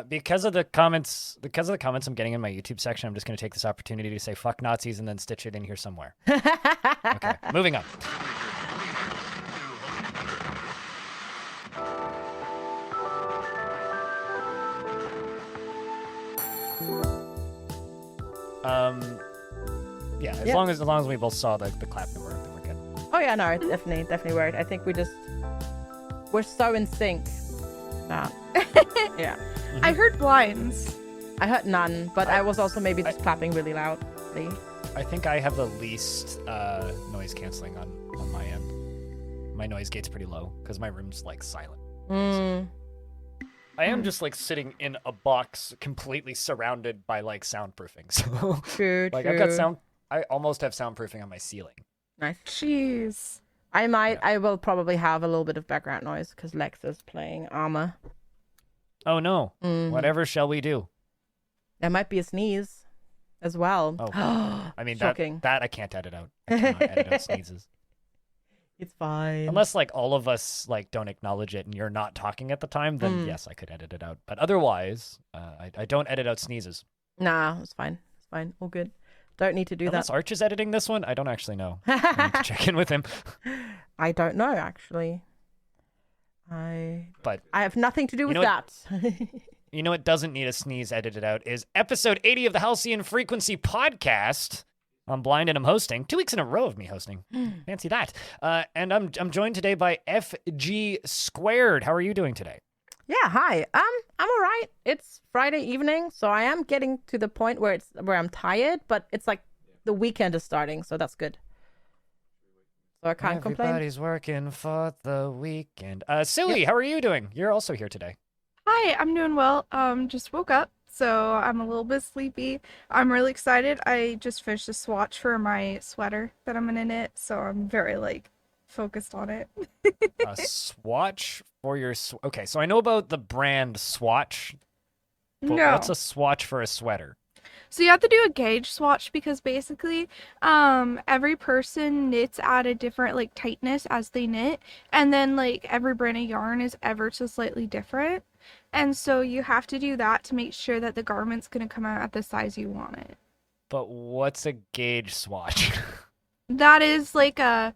Because of the comments I'm getting in my YouTube section, I'm just going to take this opportunity to say fuck Nazis and then stitch it in here somewhere. Okay, moving on. Yeah, as long as we both saw the clap number, then we're good. Oh yeah, no, it definitely worked. I think we're so in sync. Yeah. Mm-hmm. I heard blinds. I heard none, but I was also maybe just clapping really loudly. I think I have the least noise canceling on my end. My noise gate's pretty low because my room's like silent. So I am just like sitting in a box completely surrounded by like soundproofing. So True. I've got sound. I almost have soundproofing on my ceiling. Nice. Jeez. I will probably have a little bit of background noise because Lex is playing Armor. Oh no. Whatever shall we do? There might be a sneeze as well. Oh. I mean, shocking. That I can't edit out. I cannot edit out sneezes. It's fine. Unless like all of us like don't acknowledge it and you're not talking at the time, then yes, I could edit it out. But otherwise, I don't edit out sneezes. Nah, it's fine. It's fine. All good. Don't need to do Unless that. Arch is editing this one, I don't actually know. I need to check in with him. I don't know actually. But I have nothing to do with that. You know what doesn't need a sneeze edited out is episode 80 of the Halcyon Frequency Podcast. I'm blind and I'm hosting. 2 weeks in a row of me hosting. Fancy that. And I'm joined today by FG Squared. How are you doing today? Yeah, hi. I'm all right. It's Friday evening, so I am getting to the point where I'm tired, but it's like the weekend is starting, so that's good. So I can't complain. Everybody's working for the weekend. Suwey, how are you doing? You're also here today. Hi, I'm doing well. Just woke up, so I'm a little bit sleepy. I'm really excited. I just finished a swatch for my sweater that I'm gonna knit, so I'm very focused on it. A swatch for your okay, so I know about the brand Swatch. But No. what's a swatch for a sweater? So you have to do a gauge swatch because basically every person knits at a different tightness as they knit, and then every brand of yarn is ever so slightly different, and so you have to do that to make sure that the garment's going to come out at the size you want it. But what's a gauge swatch? That is like a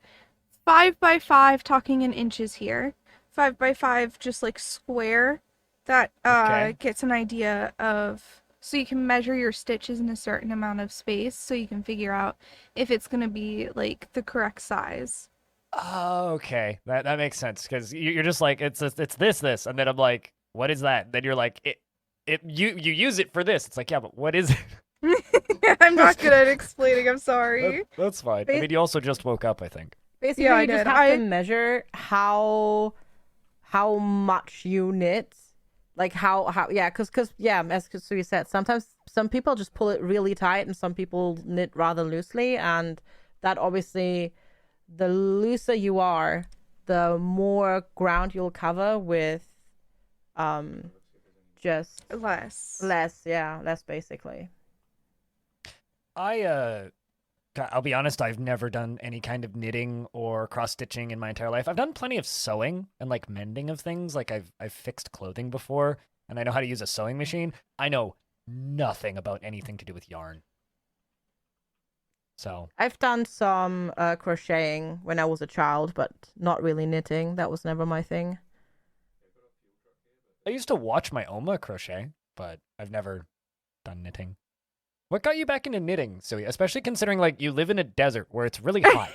5x5, talking in inches here, 5x5 just square that Okay. gets an idea of, so you can measure your stitches in a certain amount of space so you can figure out if it's going to be the correct size. Oh, okay. That makes sense because you're just like it's this, and then I'm like, what is that? Then you're like, you use it for this. It's like, yeah, but what is it? I'm not good at explaining. I'm sorry. That's fine. I mean, you also just woke up, I think. Basically, Yeah, I you just did. have to measure how much you knit. Because as Suwey said, sometimes some people just pull it really tight and some people knit rather loosely, and that obviously, the looser you are, the more ground you'll cover with just less basically. I'll be honest, I've never done any kind of knitting or cross-stitching in my entire life. I've done plenty of sewing and mending of things. I've fixed clothing before, and I know how to use a sewing machine. I know nothing about anything to do with yarn. So I've done some crocheting when I was a child, but not really knitting. That was never my thing. I used to watch my Oma crochet, but I've never done knitting. What got you back into knitting, Suwey? Especially considering you live in a desert where it's really hot.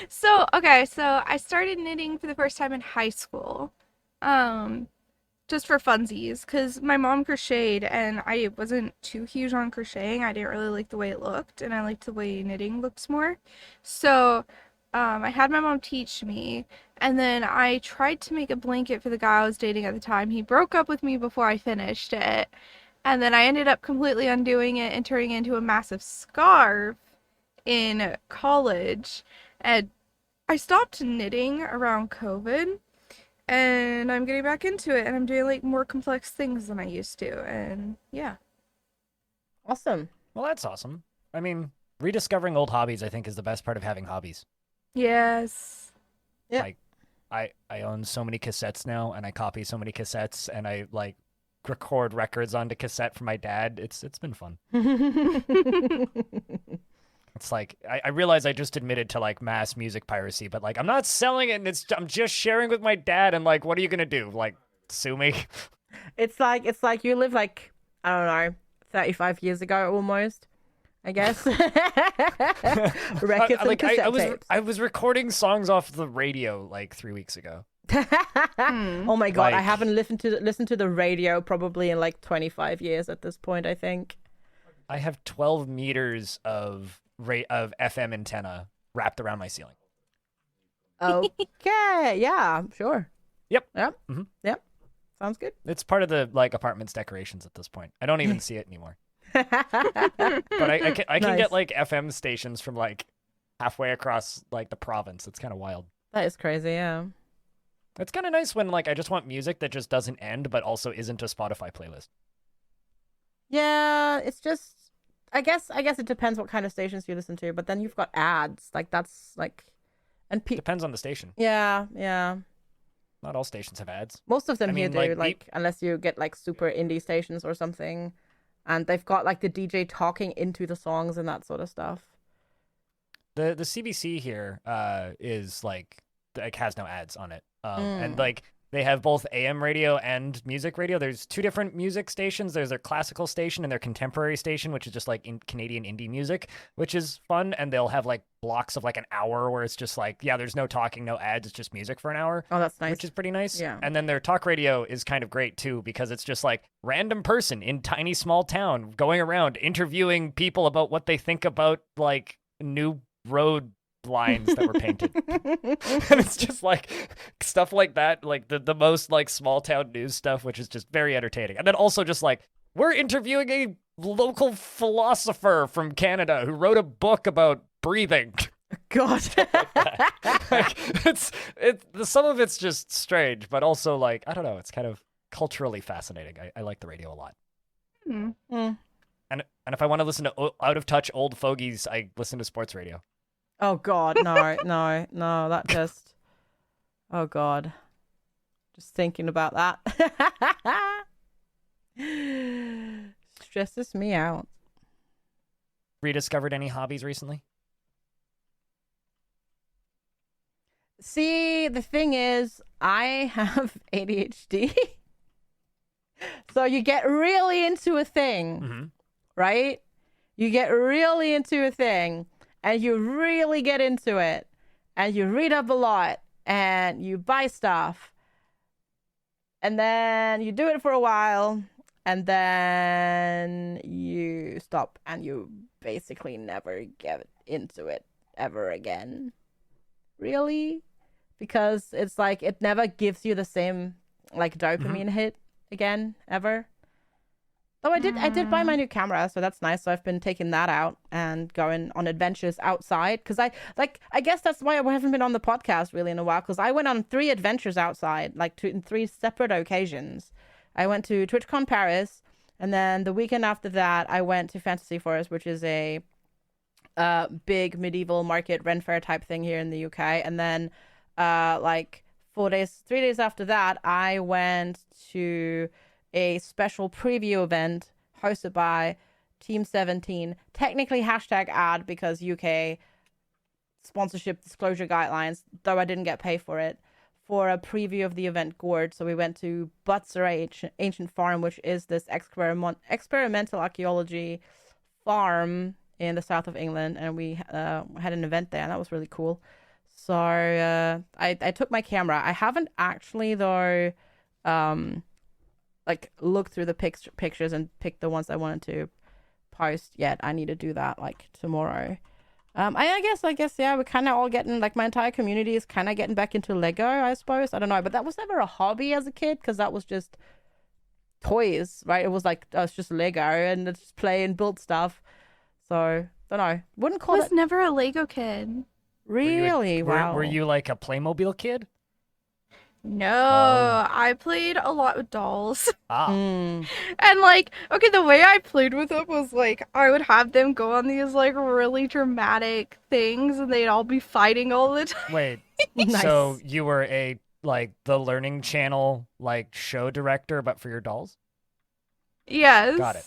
So I started knitting for the first time in high school. Just for funsies, because my mom crocheted and I wasn't too huge on crocheting. I didn't really like the way it looked, and I liked the way knitting looks more. So I had my mom teach me, and then I tried to make a blanket for the guy I was dating at the time. He broke up with me before I finished it, and then I ended up completely undoing it and turning it into a massive scarf in college. And I stopped knitting around COVID. And I'm getting back into it, and I'm doing more complex things than I used to, and yeah. Awesome. Well, that's awesome. I mean, rediscovering old hobbies, I think, is the best part of having hobbies. Yes. Yeah. I own so many cassettes now, and I copy so many cassettes, and I record records onto cassette for my dad. It's been fun. It's like I realize I just admitted to like mass music piracy, but like I'm not selling it, and I'm just sharing with my dad. And like, what are you gonna do? Like, sue me? It's like you live like, I don't know, 35 years ago almost, I guess. Records and cassette tapes. I was recording songs off the radio like 3 weeks ago. Oh my god, I Like- haven't listened to the radio probably in like 25 years at this point, I think. I have 12 meters of FM antenna wrapped around my ceiling. Okay, yeah, sure. Yep. Mhm. Yep. Sounds good. It's part of the like apartment's decorations at this point. I don't even see it anymore. But I can Nice. get like FM stations from like halfway across like the province. It's kind of wild. That is crazy, yeah. It's kind of nice when like I just want music that just doesn't end, but also isn't a Spotify playlist. Yeah, it's just I guess it depends what kind of stations you listen to, but then you've got ads. Like that's like and Depends on the station. yeah. Not all stations have ads. Most of them I here mean, do, like, unless you get like super indie stations or something. And they've got like the DJ talking into the songs and that sort of stuff. The CBC here is like has no ads on it. And like they have both AM radio and music radio. There's two different music stations. There's their classical station and their contemporary station, which is just like in Canadian indie music, which is fun. And they'll have like blocks of like an hour where it's just like, yeah, there's no talking, no ads. It's just music for an hour. Oh, that's nice. Which is pretty nice. Yeah. And then their talk radio is kind of great too, because it's just like random person in tiny small town going around interviewing people about what they think about like new road lines that were painted. And it's just like stuff like that, like the most like small town news stuff, which is just very entertaining. And then also just like we're interviewing a local philosopher from Canada who wrote a book about breathing. God. Like some of it's just strange, but also like I don't know, it's kind of culturally fascinating. I like the radio a lot. Mm. And if I want to listen to out of touch old fogies, I listen to sports radio. Oh God, no, that just, oh God, just thinking about that stresses me out. Rediscovered any hobbies recently? See, the thing is, I have ADHD, so you get really into a thing, Mm-hmm. right? You get really into a thing. And you really get into it, and you read up a lot, and you buy stuff, and then you do it for a while, and then you stop, and you basically never get into it ever again. Really? Because it's like it never gives you the same like dopamine hit again ever. Oh, I did buy my new camera, so that's nice. So I've been taking that out and going on adventures outside. Because I guess that's why I haven't been on the podcast really in a while. Because I went on 3 adventures outside, like in 3 separate occasions. I went to TwitchCon Paris, and then the weekend after that, I went to Fantasy Forest, which is a big medieval market Ren Fair type thing here in the UK. And then like 3 days after that, I went to a special preview event hosted by Team 17, technically #ad because UK sponsorship disclosure guidelines, though I didn't get paid for it, for a preview of the event Gourd. So we went to Butser Ancient Farm, which is this experimental archaeology farm in the south of England, and we had an event there, and that was really cool. So I took my camera. I haven't actually though like look through the pictures and pick the ones I wanted to post yet. I need to do that like tomorrow. I guess yeah, we're kind of all getting, like, my entire community is kind of getting back into Lego, I suppose. I don't know, but that was never a hobby as a kid because that was just toys, right? It was like it's just Lego and it's just play and build stuff. So don't know. Wouldn't call I was it never a Lego kid. really. Wow. Were you like a Playmobil kid? No, I played a lot with dolls. Ah. Mm. And like, okay, the way I played with them was like I would have them go on these like really dramatic things and they'd all be fighting all the time. Wait. Nice. So you were a like the Learning Channel like show director, but for your dolls? Yes. Got it.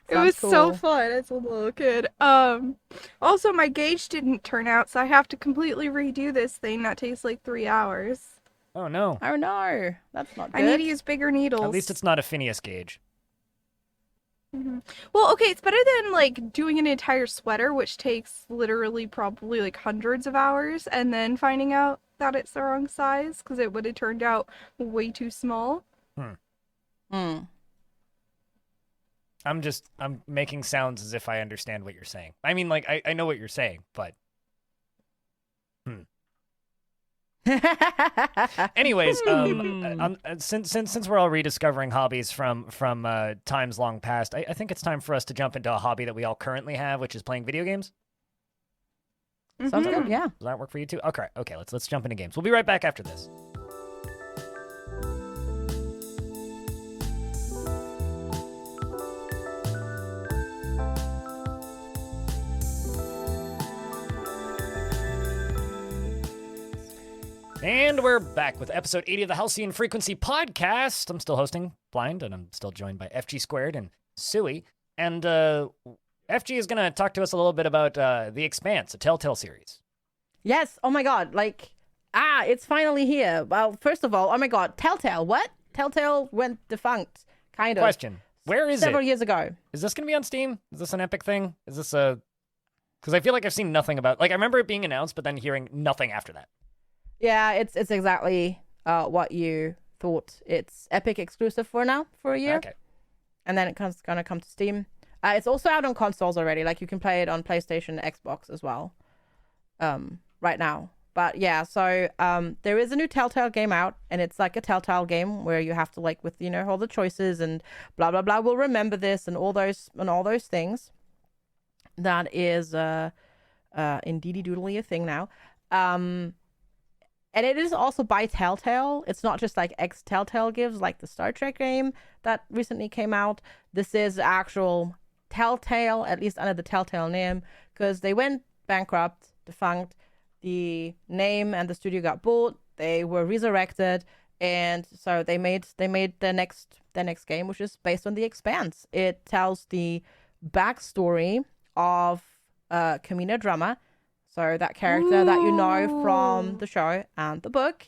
It was Sounds so cool. fun as a little kid. Also my gauge didn't turn out, so I have to completely redo this thing that takes like 3 hours. Oh no. Oh no, that's not good. I need to use bigger needles. At least it's not a Phineas gauge. Well, okay, it's better than like doing an entire sweater, which takes literally probably like hundreds of hours, and then finding out that it's the wrong size because it would have turned out way too small. Hmm. I'm making sounds as if I understand what you're saying. I mean, like, I know what you're saying, but. Anyways, since we're all rediscovering hobbies from times long past, I think it's time for us to jump into a hobby that we all currently have, which is playing video games. Sounds good. Yeah. Does that work for you too? Okay. Let's jump into games. We'll be right back after this. And we're back with episode 80 of the Halcyon Frequency Podcast. I'm still hosting Blind, and I'm still joined by FG Squared and Suwey. And FG is going to talk to us a little bit about The Expanse, a Telltale series. Yes. Oh my god. Like, it's finally here. Well, first of all, oh my god, Telltale. What? Telltale went defunct. Kind of. Question. Where is Several it? years ago. Is this going to be on Steam? Is this an Epic thing? Is this a... Because I feel like I've seen nothing about... Like, I remember it being announced, but then hearing nothing after that. Yeah, it's exactly what you thought. It's Epic exclusive for now, for a year. Okay. And then it's gonna come to Steam. It's also out on consoles already. Like, you can play it on PlayStation, Xbox as well. Right now. But yeah, so there is a new Telltale game out, and it's like a Telltale game where you have to, like, with, you know, all the choices and blah blah blah, we'll remember this and all those things. That is indeedy doodly a thing now. And it is also by Telltale. It's not just like ex-Telltale gives, like the Star Trek game that recently came out. This is actual Telltale, at least under the Telltale name, because they went bankrupt, defunct. The name and the studio got bought. They were resurrected, and so they made their next game, which is based on The Expanse. It tells the backstory of Kamina Drummer. So that character that you know from the show and the book.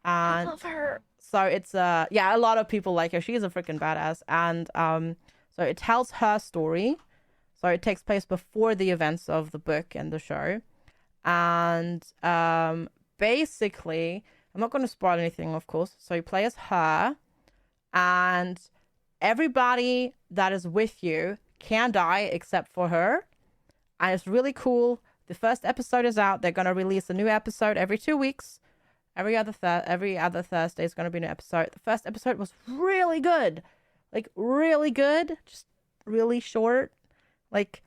And I love her. so it's a lot of people like her. She's a freaking badass. And so it tells her story. So it takes place before the events of the book and the show. And basically, I'm not going to spoil anything, of course. So you play as her, and everybody that is with you can die except for her. And it's really cool. The first episode is out. They're going to release a new episode every 2 weeks. Every other Thursday is going to be an episode. The first episode was really good. Like, really good. Just really short. Like,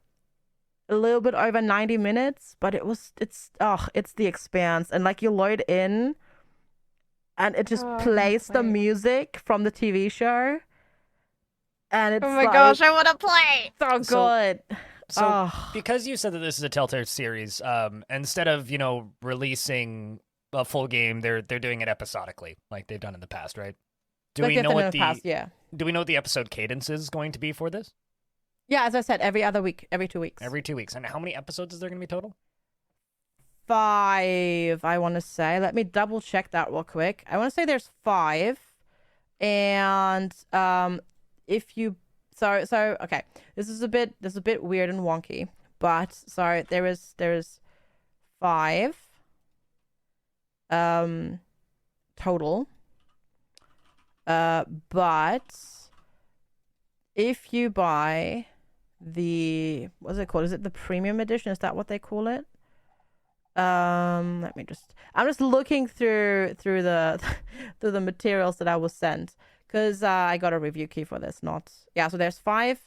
a little bit over 90 minutes. But it's The Expanse. And, like, you load in, and it just plays the music from the TV show. And it's oh my gosh, I want to play. So good. So, because you said that this is a Telltale series, instead of, you know, releasing a full game, they're doing it episodically, like they've done in the past, right? Do we know what the episode cadence is going to be for this? Yeah, as I said, every other week, every 2 weeks. Every 2 weeks. And how many episodes is there going to be total? 5, I want to say. Let me double check that real quick. I want to say there's 5. And if you So okay, this is a bit weird and wonky, but so there is 5 total. But if you buy the, what's it called? Is it the premium edition? Is that what they call it? I'm just looking through the through the materials that I was sent. Because I got a review key for this, so there's 5,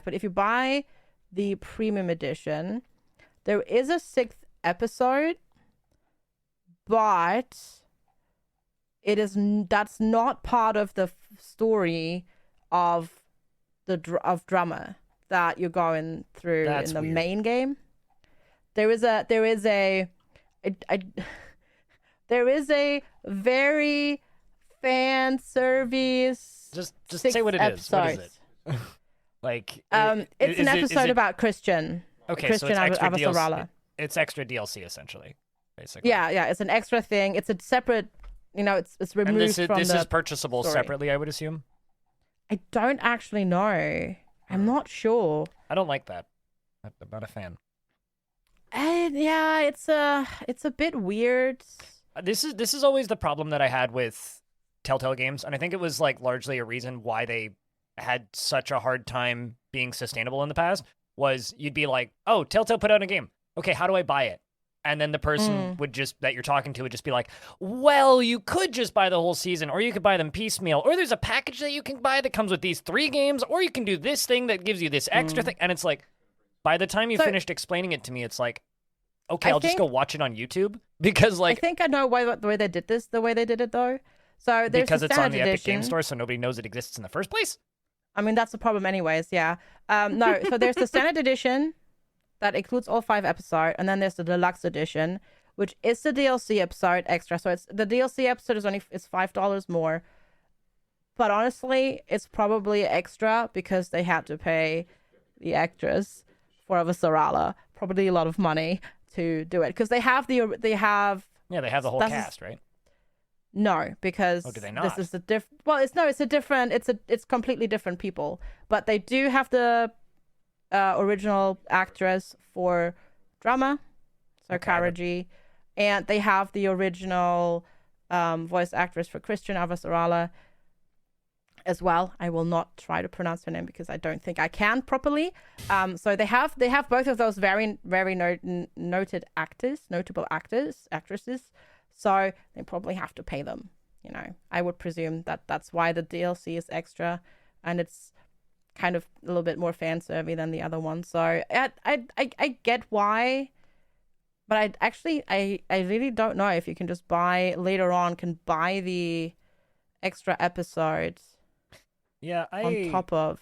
but if you buy the premium edition, there is a 6th episode, but that's not part of the story of Drummer that you're going through in the main game. There is a very fan service Just 6 say what it is. What is episodes. it? Like, It's an episode about Christian. Okay, Christian so it's extra Avasarala. DLC. It's extra DLC essentially, basically. Yeah, it's an extra thing. It's a separate, it's removed And this is purchasable story. separately, I would assume. I don't actually know. I'm not sure. I don't like that. I'm not a fan. Yeah, it's a bit weird. This is always the problem that I had with Telltale games, and I think it was like largely a reason why they had such a hard time being sustainable in the past. Was you'd be like, oh, Telltale put out a game. Okay, how do I buy it? And then the person that you're talking to would just be like, well, you could just buy the whole season, or you could buy them piecemeal, or there's a package that you can buy that comes with these 3 games, or you can do this thing that gives you this extra thing. And it's like, by the time you finished explaining it to me, it's like, okay, I'll just go watch it on YouTube. Because, like, I think I know the way they did this, the way they did it, though. So there's because the it's on the standard Epic Game edition. Store, so nobody knows it exists in the first place? I mean, that's the problem anyways, yeah. No, so there's the standard edition that includes all 5 episodes, and then there's the deluxe edition, which is the DLC episode extra. So the DLC episode it's $5 more. But honestly, it's probably extra because they had to pay the actress for Avasarala probably a lot of money to do it. Because they have the whole cast, right? No, because do they not? this is it's completely different people. But they do have the original actress for drama, so Kara G, and they have the original voice actress for Christian Avasarala as well. I will not try to pronounce her name because I don't think I can properly. So they have both of those very notable actresses. So they probably have to pay them. I would presume that's why the DLC is extra, and it's kind of a little bit more fan service than the other one. So I get why, but I really don't know if you can just buy the extra episodes. Yeah, on top of.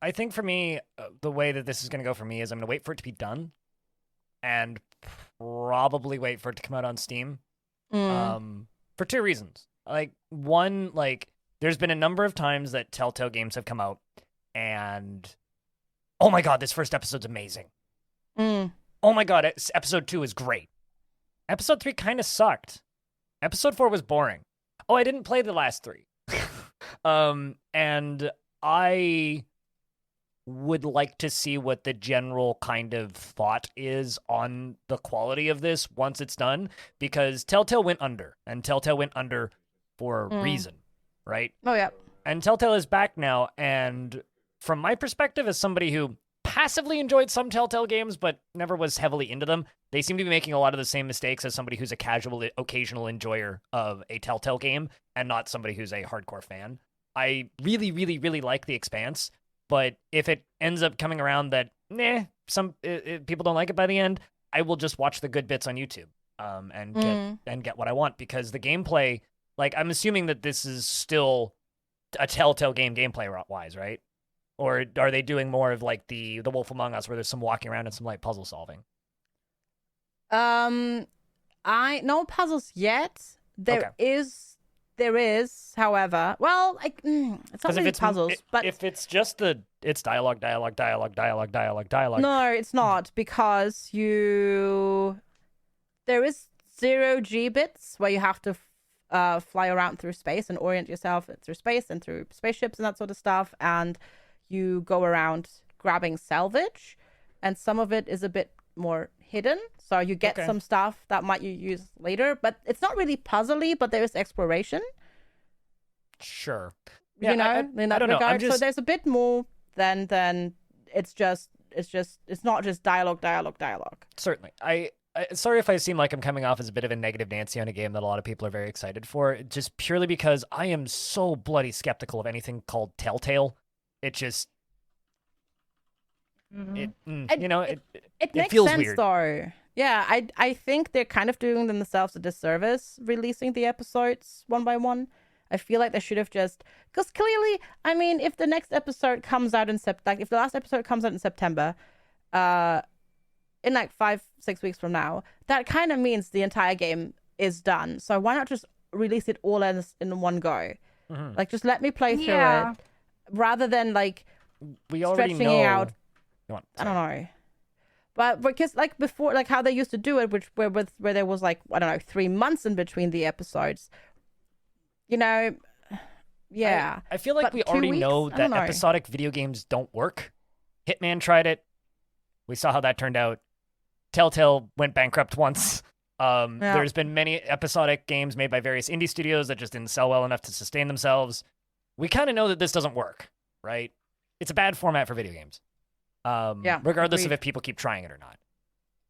I think for me, the way that this is going to go for me is I'm going to wait for it to be done, and probably wait for it to come out on Steam. For 2 reasons. Like, one, like, there's been a number of times that Telltale games have come out, and oh my god, this first episode's amazing. Oh my god, episode 2 is great. Episode 3 kind of sucked. Episode 4 was boring. Oh, I didn't play the last 3. And I would like to see what the general kind of thought is on the quality of this once it's done, because Telltale went under, and Telltale went under for a reason, right? Oh, yeah. And Telltale is back now, and from my perspective as somebody who passively enjoyed some Telltale games but never was heavily into them, they seem to be making a lot of the same mistakes as somebody who's a casual, occasional enjoyer of a Telltale game and not somebody who's a hardcore fan. I really, really, really like The Expanse, but if it ends up coming around that, some people don't like it by the end, I will just watch the good bits on YouTube and get what I want, because the gameplay, like, I'm assuming that this is still a Telltale game gameplay-wise, right? Or are they doing more of like the Wolf Among Us, where there's some walking around and some like puzzle solving? No puzzles yet. There is, however, well, like it's not really puzzles, but if it's just it's dialogue. No, it's not, because there is 0G bits where you have to fly around through space and orient yourself through space and through spaceships and that sort of stuff, and you go around grabbing salvage, and some of it is a bit more hidden, so you get some stuff that might you use later, but it's not really puzzly, but there is exploration. Sure. Yeah, in that regard. So there's a bit more than it's not just dialogue. Certainly. I sorry if I seem like I'm coming off as a bit of a negative Nancy on a game that a lot of people are very excited for, just purely because I am so bloody skeptical of anything called Telltale. It just, it makes feels sense weird. Though. Yeah, I think they're kind of doing themselves a disservice releasing the episodes one by one. I feel like they should have because clearly, I mean, if the next episode comes out if the last episode comes out in September, in like 5-6 weeks from now, that kind of means the entire game is done. So why not just release it all in one go? Like, just let me play through Yeah. it, rather than like We already stretching know. it out. Go on, I sorry. don't know. But because like before, like how they used to do it, where there was like, I don't know, 3 months in between the episodes. You know, yeah. I feel like But we 2 already know weeks? I that don't know. episodic video games don't work. Hitman tried it. We saw how that turned out. Telltale went bankrupt once. There's been many episodic games made by various indie studios that just didn't sell well enough to sustain themselves. We kind of know that this doesn't work, right? It's a bad format for video games. Regardless of agreed. if people keep trying it or not.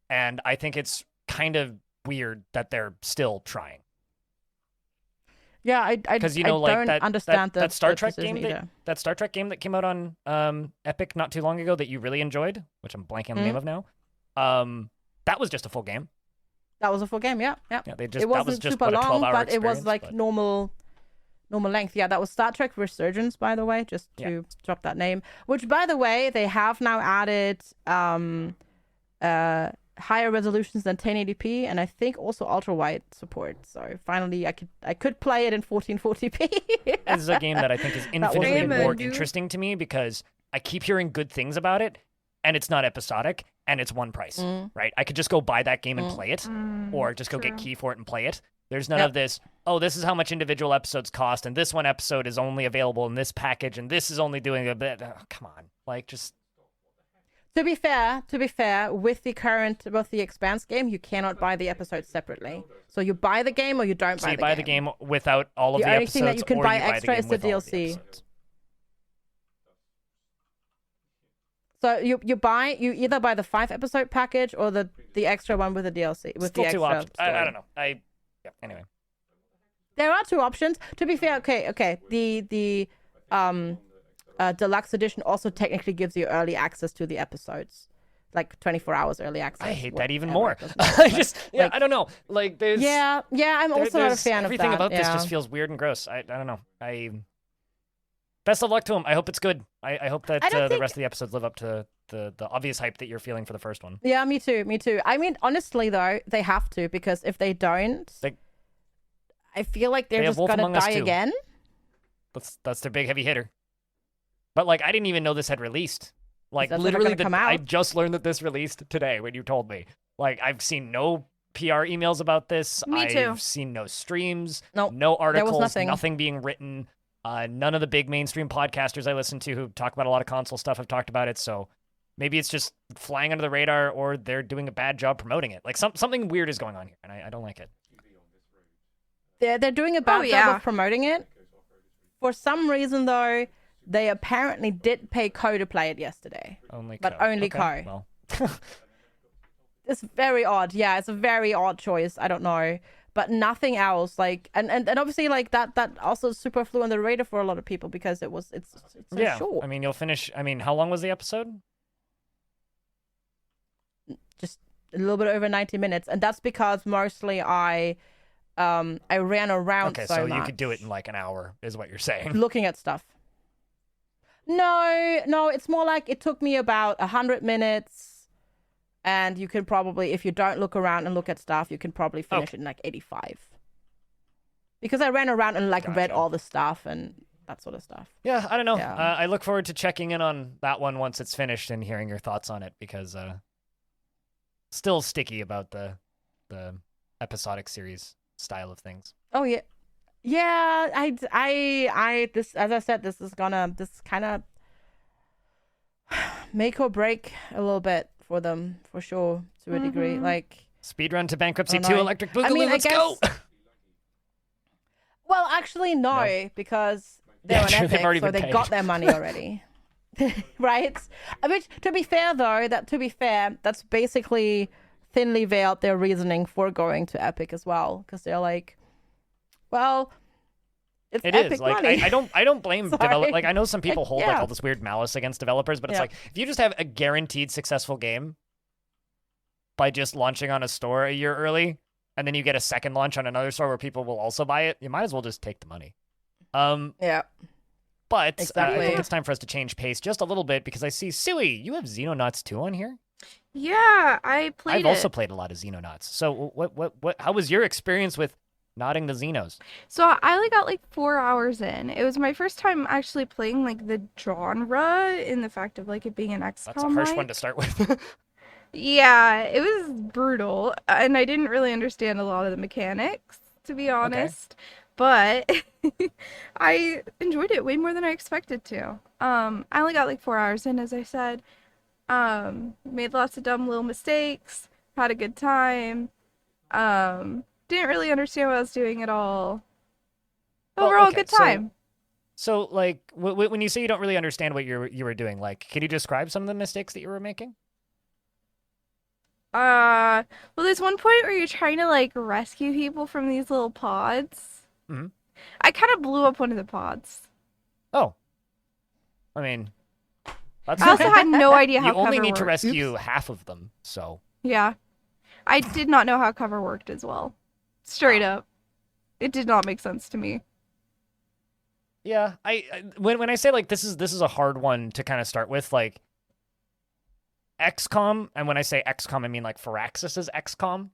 And I think it's kind of weird that they're still trying. Yeah, I Because I don't understand that the Star Trek decision game either. that Star Trek game that came out on Epic not too long ago that you really enjoyed, which I'm blanking on the name of now. That was just a full game. That was a full game, yeah. Yeah, It that was wasn't just super what, a long, 12-hour but it was experience, like but- normal length. Yeah, that was Star Trek Resurgence, by the way, just to drop that name. Which, by the way, they have now added higher resolutions than 1080p, and I think also ultra wide support. So finally, I could play it in 1440p. This is a game that I think is was infinitely Amen, more dude. interesting to me because I keep hearing good things about it, and it's not episodic, and it's one price, right? I could just go buy that game and play it, or just go get true. key for it and play it. There's none Yep. of this, oh, this is how much individual episodes cost, and this one episode is only available in this package, and this is only doing a bit. Oh, come on. Like, just... To be fair, with the Expanse game, you cannot buy the episodes separately. So you buy the game or you don't So buy you the buy game. the game without all of The the only episodes, thing that you can or buy you buy extra the is game the with all of the DLC. episodes. So you either buy the 5-episode package or the extra one with the DLC with Still the two extra options. I story. don't know. Anyway. There are 2 options. To be fair, okay. The deluxe edition also technically gives you early access to the episodes, like 24 hours early access. I hate that even whatever, more. it doesn't matter. I just, I don't know. Like, there's... Yeah, I'm also not a fan of that. Everything about this yeah. just feels weird and gross. I don't know. Best of luck to him. I hope it's good. I hope that I don't the think- rest of the episodes live up to the obvious hype that you're feeling for the first one. Yeah, me too. I mean, honestly though, they have to, because if they don't, I feel like they're They have just Wolf gonna Among Us die 2. again. That's their big heavy hitter. But like, I didn't even know this had released. Like, That's never literally, gonna come I out. just learned that this released today when you told me. Like, I've seen no PR emails about this. Me too. I've seen no streams, Nope, no articles, nothing. being written. None of the big mainstream podcasters I listen to who talk about a lot of console stuff have talked about it. So maybe it's just flying under the radar, or they're doing a bad job promoting it. Like, something weird is going on here, and I don't like it. They're doing a bad yeah. job of promoting it. For some reason though, they apparently did pay Co to play it yesterday. Only But Co. only Okay, Co. Well, It's very odd. Yeah, it's a very odd choice. I don't know. But nothing else. Like, and obviously, like, that also super flew on the radar for a lot of people because it's so yeah. short. I mean, you'll finish. I mean, how long was the episode? Just a little bit over 90 minutes. And that's because mostly I ran around Okay, so so much you could do it in like an hour, is what you're saying. looking at stuff. No, it's more like it took me about 100 minutes, and you can probably, if you don't look around and look at stuff, you can probably finish it in like 85. Because I ran around and like read Gotcha. all the stuff and that sort of stuff. Yeah, I don't know. Yeah. I look forward to checking in on that one once it's finished and hearing your thoughts on it, because still sticky about the episodic series style of things. Oh yeah, yeah. I this, as I said, this kind of make or break a little bit for them for sure, to a degree. Like, Speedrun to Bankruptcy I don't 2 know. Electric Boogaloo, I mean, I let's go! well, actually no, because they're Yeah, on true, they've Epic, already so been they paid. got their money already. Right? I mean, to be fair, that's basically thinly veiled their reasoning for going to Epic as well, because they're like, well, it's It Epic is like money. I don't blame Sorry. develop. Like, I know some people hold like yeah. all this weird malice against developers, but it's Yeah. like, if you just have a guaranteed successful game by just launching on a store a year early, and then you get a second launch on another store where people will also buy it, you might as well just take the money. Yeah. But I Exactly. think it's time for us to change pace just a little bit, because I see Suwey, you have Xenonauts 2 on here. Yeah, I played I've also played a lot of Xenonauts. So what how was your experience with Nodding the Xenos. So I only got like 4 hours in. It was my first time actually playing like the genre in the fact of like it being an XCOM. That's a harsh one to start with. Yeah, it was brutal, and I didn't really understand a lot of the mechanics, to be honest. But I enjoyed it way more than I expected to. I only got like 4 hours in, as I said. Made lots of dumb little mistakes. Had a good time. Didn't really understand what I was doing at all. Overall, okay, good time. So like, when you say you don't really understand what you were doing, like, can you describe some of the mistakes that you were making? Well, there's one point where you're trying to like rescue people from these little pods. Mm-hmm. I kind of blew up one of the pods. Oh, I mean, that's I also had no idea how you cover only need to worked. rescue half of them, so. Yeah. I did not know how cover worked as well. Straight up. It did not make sense to me. Yeah, when I say like this is a hard one to kind of start with, like XCOM, and when I say XCOM, I mean like Firaxis's XCOM,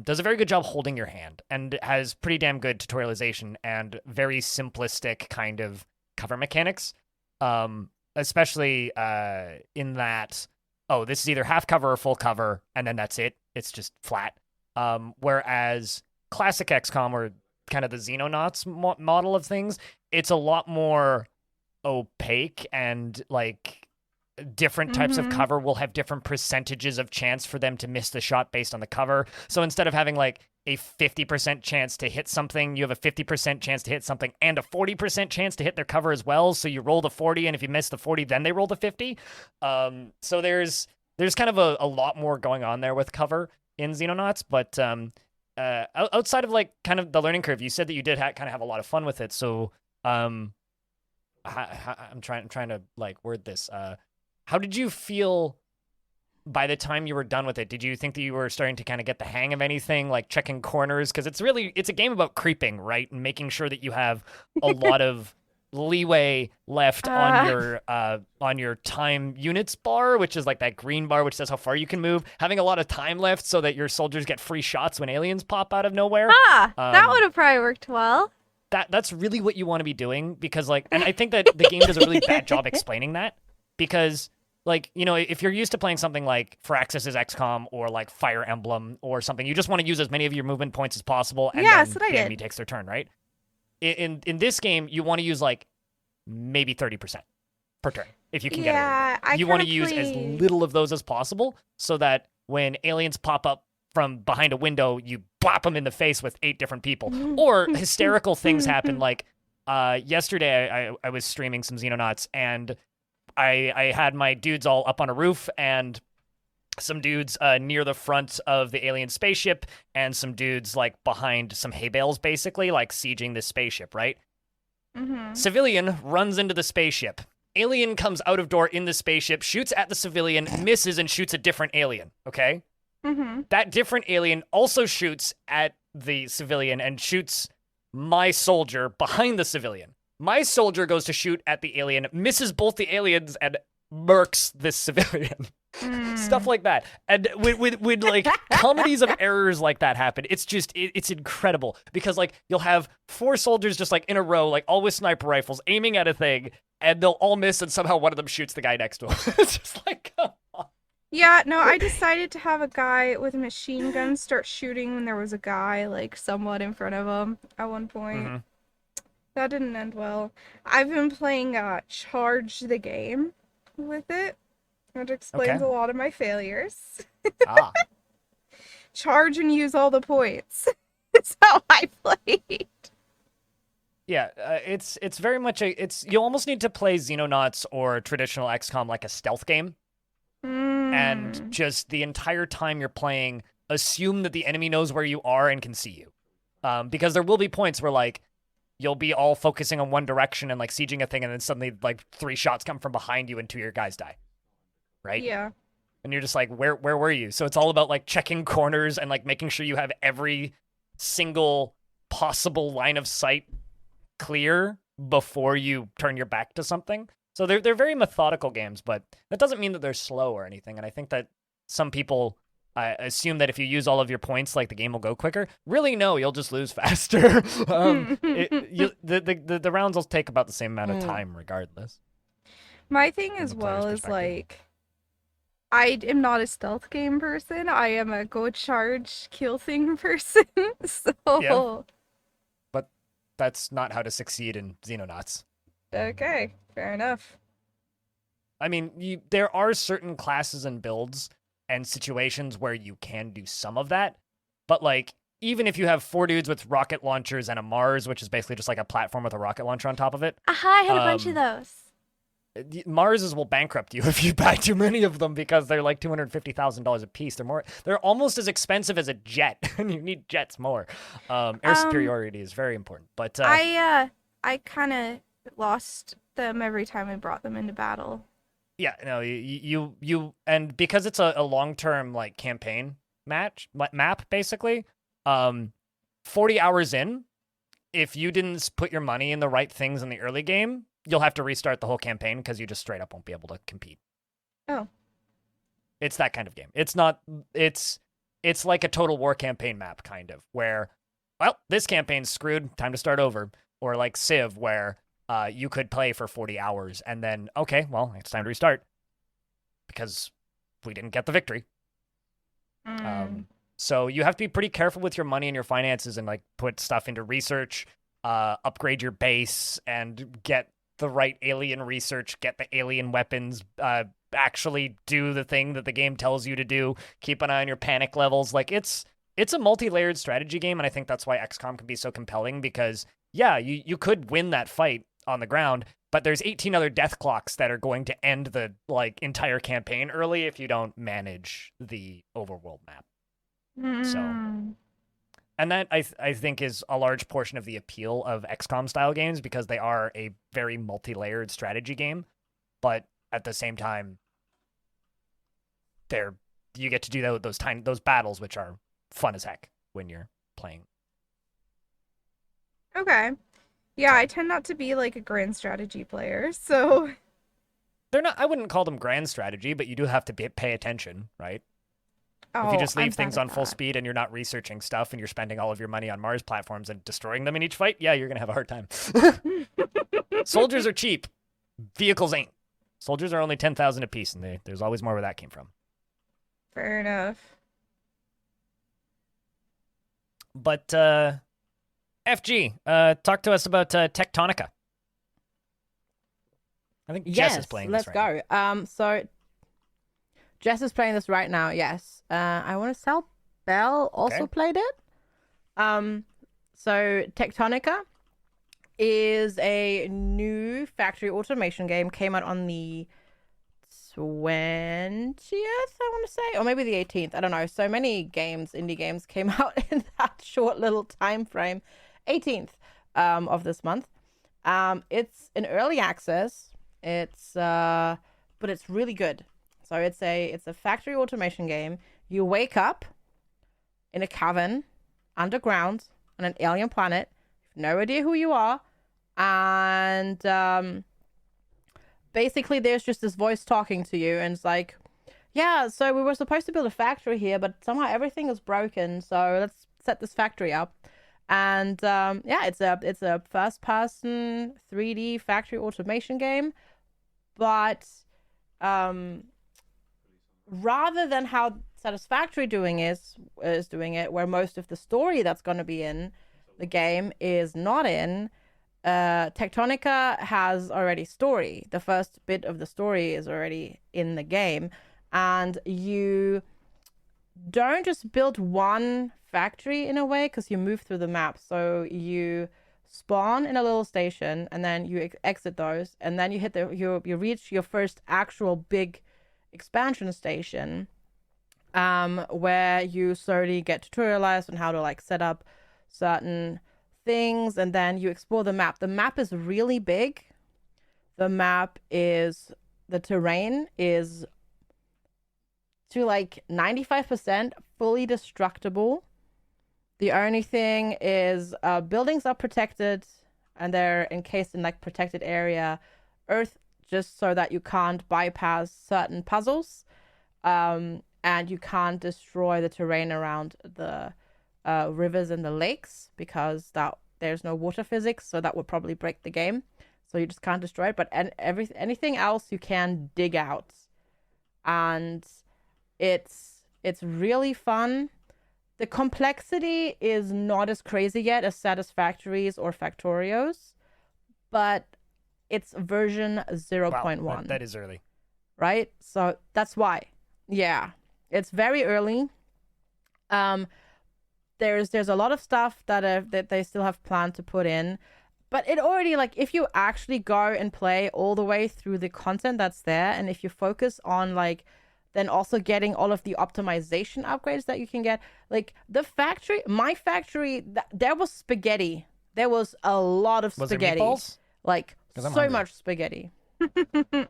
does a very good job holding your hand and has pretty damn good tutorialization and very simplistic kind of cover mechanics, especially in that, oh, this is either half cover or full cover, and then that's it. It's just flat. Whereas classic XCOM, or kind of the Xenonauts model of things, it's a lot more opaque, and like different types of cover will have different percentages of chance for them to miss the shot based on the cover. So instead of having like a 50% chance to hit something, you have a 50% chance to hit something and a 40% chance to hit their cover as well. So you roll the 40, and if you miss the 40, then they roll the 50. So there's kind of a lot more going on there with cover in Xenonauts, but outside of like kind of the learning curve, you said that you did kind of have a lot of fun with it. So I'm trying to like word this. How did you feel by the time you were done with it? Did you think that you were starting to kind of get the hang of anything, like checking corners? Because it's a game about creeping, right? And making sure that you have a lot of leeway left on your time units bar, which is like that green bar which says how far you can move. Having a lot of time left so that your soldiers get free shots when aliens pop out of nowhere. That would have probably worked well. That's really what you want to be doing, because like, and I think that the game does a really bad job explaining that, because like, you know, if you're used to playing something like Firaxis's XCOM or like Fire Emblem or something, you just want to use as many of your movement points as possible, and then the enemy takes their turn, right? In this game, you want to use like maybe 30% per turn if you can get it. You want to use as little of those as possible, so that when aliens pop up from behind a window, you bop them in the face with 8 different people. Or hysterical things happen, like yesterday I was streaming some Xenonauts, and I had my dudes all up on a roof, and some dudes near the front of the alien spaceship, and some dudes like behind some hay bales, basically like sieging this spaceship, right? Civilian runs into the spaceship. Alien comes out of door in the spaceship, shoots at the civilian, misses, and shoots a different alien, okay? That different alien also shoots at the civilian and shoots my soldier behind the civilian. My soldier goes to shoot at the alien, misses both the aliens, and murks this civilian. Stuff like that. And when like comedies of errors like that happen, it's just, it's incredible. Because like you'll have 4 soldiers just like in a row, like all with sniper rifles aiming at a thing, and they'll all miss, and somehow one of them shoots the guy next to him. It's just like, come on. Yeah, no, I decided to have a guy with a machine gun start shooting when there was a guy like somewhat in front of him at one point. That didn't end well. I've been playing Charge the Game with it, which explains a lot of my failures. Charge and use all the points. That's how I played. Yeah, it's very much you almost need to play Xenonauts or traditional XCOM like a stealth game. And just the entire time you're playing, assume that the enemy knows where you are and can see you. Because there will be points where like you'll be all focusing on one direction and like sieging a thing, and then suddenly like 3 shots come from behind you and 2 of your guys die. Right? Yeah. And you're just like, where were you? So it's all about like checking corners and like making sure you have every single possible line of sight clear before you turn your back to something. So they're very methodical games, but that doesn't mean that they're slow or anything. And I think that some people I assume that if you use all of your points, like the game will go quicker. Really, no, you'll just lose faster. The rounds will take about the same amount of time, regardless. My thing as well is like, I am not a stealth game person. I am a go charge kill thing person. So. Yeah. But that's not how to succeed in Xenonauts. Okay, fair enough. I mean, there are certain classes and builds and situations where you can do some of that, but like even if you have 4 dudes with rocket launchers and a Mars, which is basically just like a platform with a rocket launcher on top of it. I had a bunch of those. Marses will bankrupt you if you buy too many of them because they're like $250,000 a piece. They're almost as expensive as a jet, and you need jets more. Air superiority is very important. But I kind of lost them every time I brought them into battle. Yeah, no, you and because it's a long-term like campaign map basically, 40 hours in, if you didn't put your money in the right things in the early game, you'll have to restart the whole campaign because you just straight up won't be able to compete. Oh. It's that kind of game. It's not it's like a Total War campaign map kind of where, well, this campaign's screwed, time to start over, or like Civ where you could play for 40 hours and then, okay, well, it's time to restart because we didn't get the victory. So you have to be pretty careful with your money and your finances and like put stuff into research, upgrade your base and get the right alien research, get the alien weapons, actually do the thing that the game tells you to do, keep an eye on your panic levels. Like it's a multi-layered strategy game, and I think that's why XCOM can be so compelling because, yeah, you could win that fight on the ground, but there's 18 other death clocks that are going to end the like entire campaign early if you don't manage the overworld map. So, and that I think is a large portion of the appeal of XCOM style games because they are a very multi-layered strategy game, but at the same time, you get to do those battles which are fun as heck when you're playing. Okay. Yeah, I tend not to be like a grand strategy player, so they're not. I wouldn't call them grand strategy, but you do have to pay attention, right? If you just leave things on full speed and you're not researching stuff and you're spending all of your money on Mars platforms and destroying them in each fight, yeah, you're gonna have a hard time. Soldiers are cheap. Vehicles ain't. Soldiers are only 10,000 a piece, and there's always more where that came from. Fair enough. But FG, talk to us about Tectonica. I think Jess is playing this right now. Let's go. So Jess is playing this right now, yes. I want to sell Belle also played it. So Tectonica is a new factory automation game. Came out on the 20th, I want to say, or maybe the 18th. I don't know. So many indie games came out in that short little time frame. 18th of this month. It's an early access. But it's really good. So it's a factory automation game. You wake up in a cavern underground on an alien planet. No idea who you are, and basically there's just this voice talking to you, and it's like, yeah, so we were supposed to build a factory here, but somehow everything is broken. So let's set this factory up. And yeah, it's a first-person 3D factory automation game, but rather than how Satisfactory is doing it, where most of the story that's going to be in the game is not in, Tectonica has already story. The first bit of the story is already in the game, and you don't just build one factory in a way, because you move through the map. So you spawn in a little station, and then you exit those, and then you hit you reach your first actual big expansion station, where you slowly get tutorialized on how to like set up certain things, and then you explore the map. The map is really big. The terrain is to like 95% fully destructible. The only thing is buildings are protected, and they're encased in like protected area. Earth, just so that you can't bypass certain puzzles. and you can't destroy the terrain around the rivers and the lakes because there's no water physics, so that would probably break the game. So you just can't destroy it. But anything else you can dig out, and it's really fun. The complexity is not as crazy yet as Satisfactories or Factorios, but it's version 0.1. Wow, that is early. Right? So that's why. Yeah. It's very early. There's a lot of stuff that they still have planned to put in. But it already, like, if you actually go and play all the way through the content that's there, and if you focus on, like, then also getting all of the optimization upgrades that you can get, like, my factory, there was spaghetti. There was a lot of spaghetti. Was it meatballs? Like, so much spaghetti. No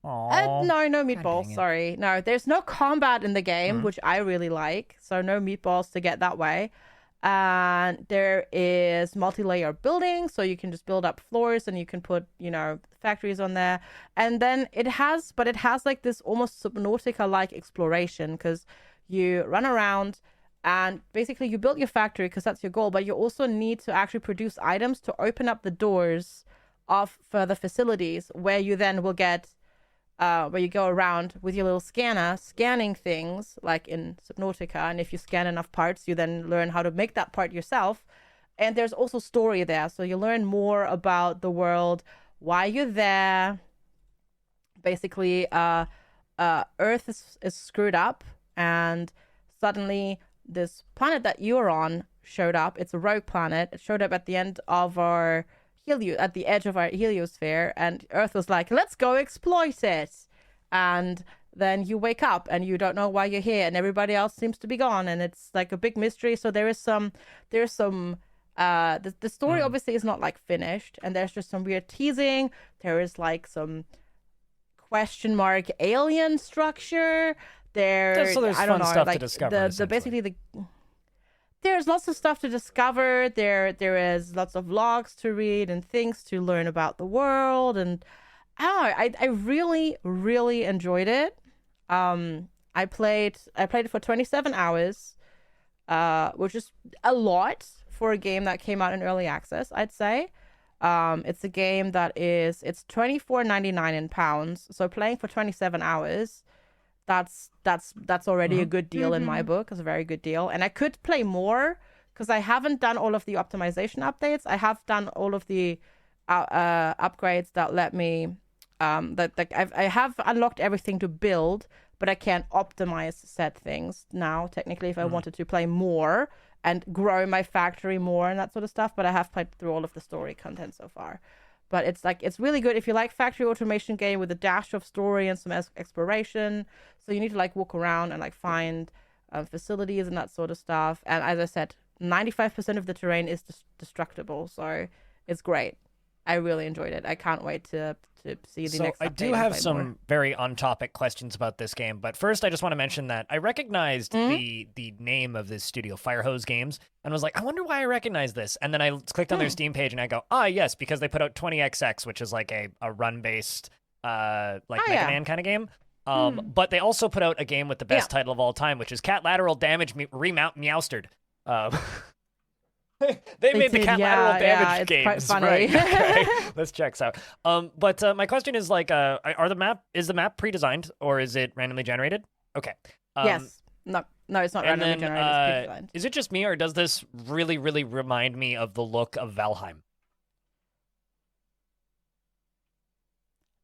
meatballs, sorry. No, there's no combat in the game, which I really like. So no meatballs to get that way. And there is multi-layer building, so you can just build up floors and you can put, factories on there. And then it has like this almost Subnautica-like exploration, because you run around and basically you build your factory because that's your goal, but you also need to actually produce items to open up the doors of further facilities where you then will get where you go around with your little scanner scanning things like in Subnautica, and if you scan enough parts you then learn how to make that part yourself. And there's also story there, so you learn more about the world, why you're there. Basically Earth is screwed up, and suddenly this planet that you're on showed up. It's a rogue planet. It showed up at the end of our at the edge of our heliosphere, and Earth was like, let's go exploit it. And then you wake up and you don't know why you're here, and everybody else seems to be gone, and it's like a big mystery. So there's some the story obviously is not like finished, and there's just some weird teasing. There is like some question mark alien structure there. So there's fun stuff to discover. There's lots of stuff to discover. There is lots of logs to read and things to learn about the world. And I really, really enjoyed it. I played it for 27 hours, which is a lot for a game that came out in early access, I'd say. It's a game that it's £24.99 in pounds. So playing for 27 hours, that's already a good deal in my book. It's a very good deal. And I could play more because I haven't done all of the optimization updates. I have done all of the upgrades that let me I have unlocked everything to build, but I can't optimize said things now technically if I wanted to play more and grow my factory more and that sort of stuff. But I have played through all of the story content so far. But it's really good if you like factory automation game with a dash of story and some exploration. So you need to like walk around and like find facilities and that sort of stuff. And as I said, 95% of the terrain is destructible. So it's great. I really enjoyed it. I can't wait to see the next update. I do have some very on-topic questions about this game, but first I just want to mention that I recognized the name of this studio, Firehose Games, and was like, I wonder why I recognize this. And then I clicked on their Steam page and I go, yes, because they put out 20XX, which is like a run-based Mega Man kind of game. But they also put out a game with the best title of all time, which is Cat Lateral Damage Remount Meowstered. They made the Cat Lateral Damage games. Quite funny. Right. Okay. Let's check this out. But my question is like, is the map pre-designed or is it randomly generated? Okay. Yes. No, it's not randomly generated. It's pre-designed. Is it just me or does this really, really remind me of the look of Valheim?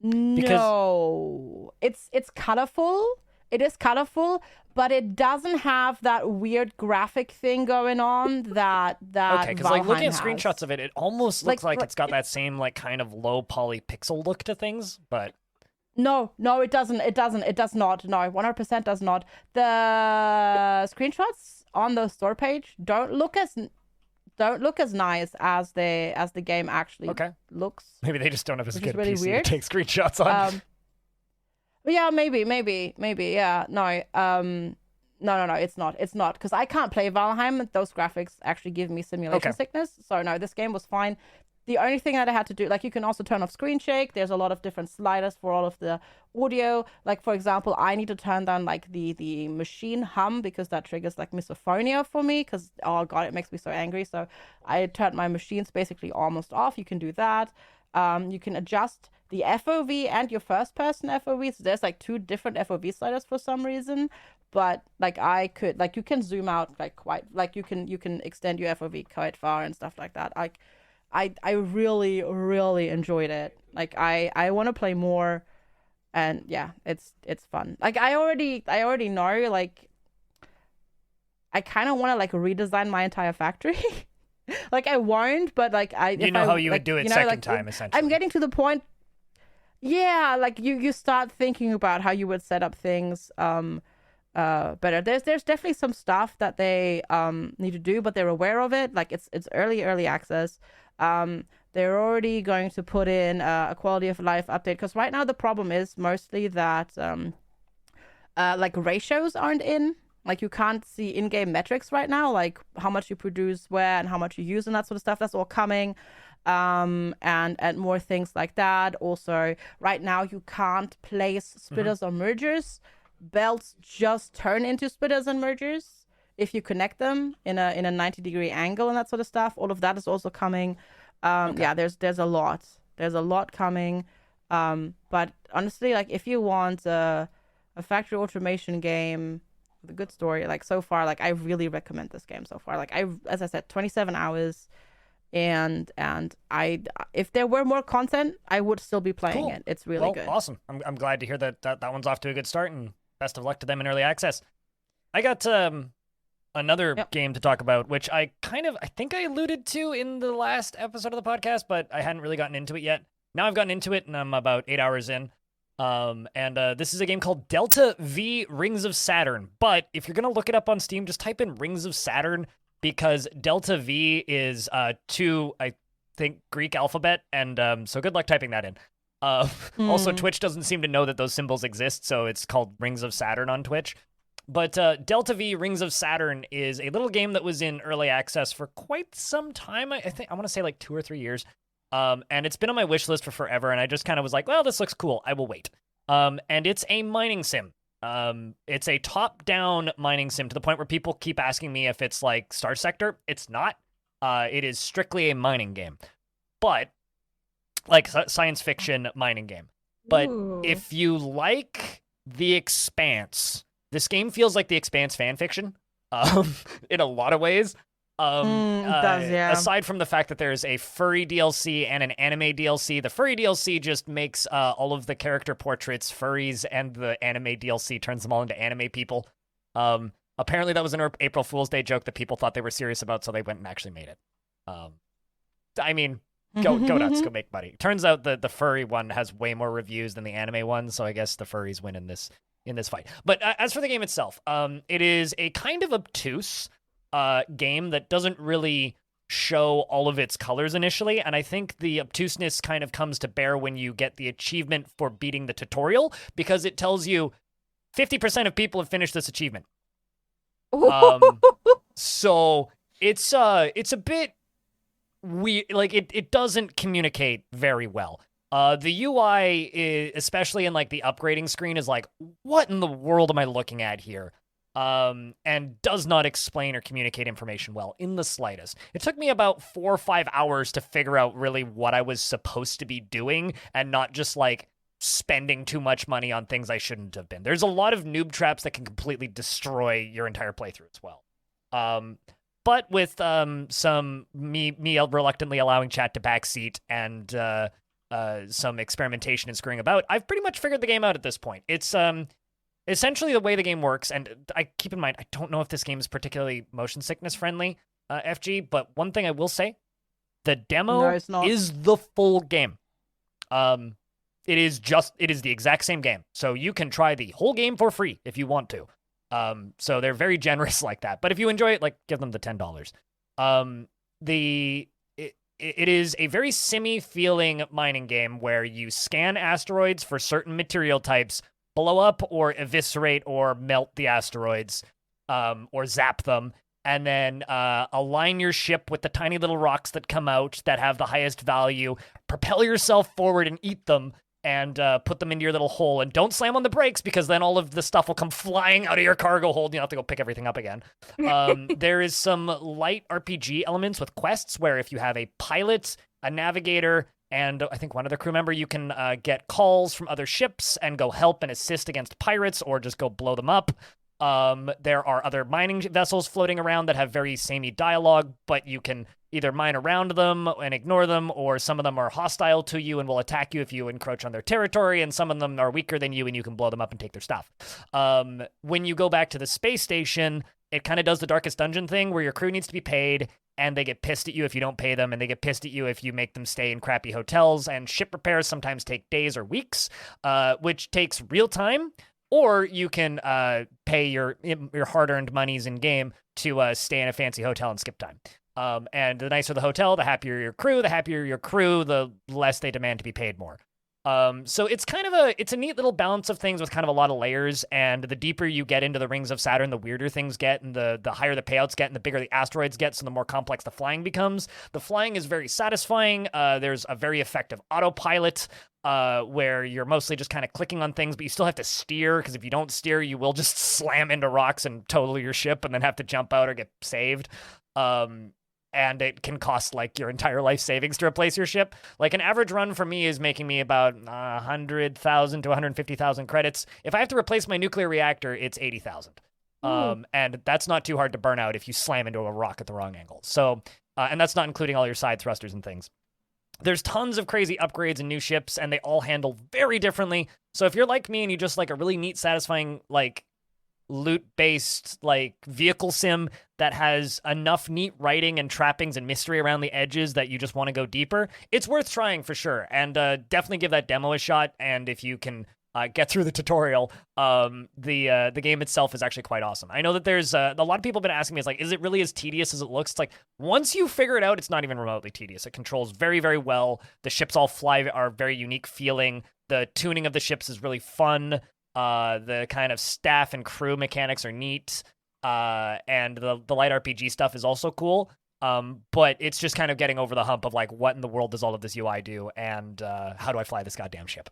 No, it's colorful. It is colorful, but it doesn't have that weird graphic thing going on that okay, because like looking at has. screenshots of it, it almost looks like it's got that same like kind of low poly pixel look to things, but no, it doesn't. It does not. No, 100% does not. The screenshots on the store page don't look as nice as the game actually looks. Maybe they just don't have as good really PC weird. to take screenshots on. Yeah, maybe. Yeah, no. No, it's not. It's not because I can't play Valheim. Those graphics actually give me simulation sickness. So no, this game was fine. The only thing that I had to do, like, you can also turn off screen shake. There's a lot of different sliders for all of the audio. Like, for example, I need to turn down like the machine hum because that triggers like misophonia for me. Because oh god, it makes me so angry. So I turned my machines basically almost off. You can do that. You can adjust the FOV and your first person FOV. So there's like 2 different FOV sliders for some reason. But like I could, like, you can zoom out like quite, like you can extend your FOV quite far and stuff like that. I really, really enjoyed it. Like I want to play more, and yeah, it's fun. Like I already know, like I kind of want to like redesign my entire factory. Like I won't, but like how you like, would do it second like, time, essentially. I'm getting to the point. Yeah, like you start thinking about how you would set up things better. There's definitely some stuff that they need to do, but they're aware of it. Like it's early access. They're already going to put in a quality of life update, because right now the problem is mostly that like ratios aren't in. Like you can't see in-game metrics right now, like how much you produce where and how much you use and that sort of stuff. That's all coming. And more things like that. Also, right now you can't place splitters or mergers. Belts just turn into splitters and mergers if you connect them in a 90-degree angle and that sort of stuff. All of that is also coming. Yeah, there's a lot coming. But honestly, like if you want a factory automation game with a good story, like so far, like I really recommend this game so far. Like as I said, 27 hours, and I, if there were more content, I would still be playing it. It's really good. Awesome. I'm glad to hear that one's off to a good start, and best of luck to them in early access. I got another game to talk about, which I think I alluded to in the last episode of the podcast, but I hadn't really gotten into it yet. Now I've gotten into it, and I'm about 8 hours in. This is a game called Delta V Rings of Saturn. But if you're going to look it up on Steam, just type in Rings of Saturn, because Delta V is 2, I think, Greek alphabet. And so good luck typing that in. Also, Twitch doesn't seem to know that those symbols exist, so it's called Rings of Saturn on Twitch. But Delta V Rings of Saturn is a little game that was in early access for quite some time. I want to say like 2 or 3 years. And it's been on my wish list for forever, and I just kind of was like, well, this looks cool. I will wait. And it's a mining sim. It's a top-down mining sim to the point where people keep asking me if it's like Star Sector. It's not. It is strictly a mining game. But, like science fiction mining game. But if you like The Expanse, this game feels like The Expanse fan fiction in a lot of ways. It does, yeah. Aside from the fact that there's a furry DLC and an anime DLC, the furry DLC just makes all of the character portraits furries, and the anime DLC turns them all into anime people. Apparently that was an April Fool's Day joke that people thought they were serious about, so they went and actually made it. I mean, go nuts, go make money. Turns out the furry one has way more reviews than the anime one, so I guess the furries win in this fight. But as for the game itself, it is a kind of obtuse game that doesn't really show all of its colors initially, and I think the obtuseness kind of comes to bear when you get the achievement for beating the tutorial, because it tells you 50% of people have finished this achievement. So it's a bit weird. Like it doesn't communicate very well. The UI, especially in like the upgrading screen, is like, what in the world am I looking at here? And does not explain or communicate information well in the slightest. It took me about 4 or 5 hours to figure out really what I was supposed to be doing, and not just like spending too much money on things I shouldn't have been. There's a lot of noob traps that can completely destroy your entire playthrough as well. But with some me reluctantly allowing chat to backseat and some experimentation and screwing about, I've pretty much figured the game out at this point. It's essentially the way the game works, and I keep in mind, I don't know if this game is particularly motion sickness friendly, FG, but one thing I will say, the demo is the full game. It is the exact same game. So you can try the whole game for free if you want to. So they're very generous like that. But if you enjoy it, like, give them the $10. It is a very simmy feeling mining game where you scan asteroids for certain material types, blow up or eviscerate or melt the asteroids, or zap them, and then align your ship with the tiny little rocks that come out that have the highest value. Propel yourself forward and eat them, and put them into your little hole. And don't slam on the brakes, because then all of the stuff will come flying out of your cargo hold. You have to go pick everything up again. There is some light RPG elements with quests where if you have a pilot, a navigator, and I think one other crew member, you can get calls from other ships and go help and assist against pirates, or just go blow them up. There are other mining vessels floating around that have very samey dialogue, but you can either mine around them and ignore them, or some of them are hostile to you and will attack you if you encroach on their territory, and some of them are weaker than you and you can blow them up and take their stuff. When you go back to the space station, it kind of does the Darkest Dungeon thing where your crew needs to be paid, and they get pissed at you if you don't pay them, and they get pissed at you if you make them stay in crappy hotels, and ship repairs sometimes take days or weeks, which takes real time. Or you can pay your hard-earned monies in game to stay in a fancy hotel and skip time. And the nicer the hotel, the happier your crew. The happier your crew, the less they demand to be paid more. So it's kind of a neat little balance of things with kind of a lot of layers. And the deeper you get into the rings of Saturn, the weirder things get, and the higher the payouts get, and the bigger the asteroids get, so the more complex the flying becomes. The flying is very satisfying. There's a very effective autopilot, where you're mostly just kind of clicking on things, but you still have to steer, because if you don't steer, you will just slam into rocks and total your ship and then have to jump out or get saved. And it can cost like your entire life savings to replace your ship. Like an average run for me is making me about 100,000 to 150,000 credits. If I have to replace my nuclear reactor, it's 80,000. And that's not too hard to burn out if you slam into a rock at the wrong angle. So, and that's not including all your side thrusters and things. There's tons of crazy upgrades and new ships, and they all handle very differently. So if you're like me and you just like a really neat, satisfying, like loot-based like vehicle sim that has enough neat writing and trappings and mystery around the edges that you just want to go deeper, it's worth trying for sure. And definitely give that demo a shot. And if you can get through the tutorial, the game itself is actually quite awesome. I know that there's a lot of people have been asking me, it's like, is it really as tedious as it looks? It's like, once you figure it out, it's not even remotely tedious. It controls very, very well. The ships all fly are very unique feeling. The tuning of the ships is really fun. The kind of staff and crew mechanics are neat. And the light RPG stuff is also cool. But it's just kind of getting over the hump of like, what in the world does all of this UI do? And how do I fly this goddamn ship?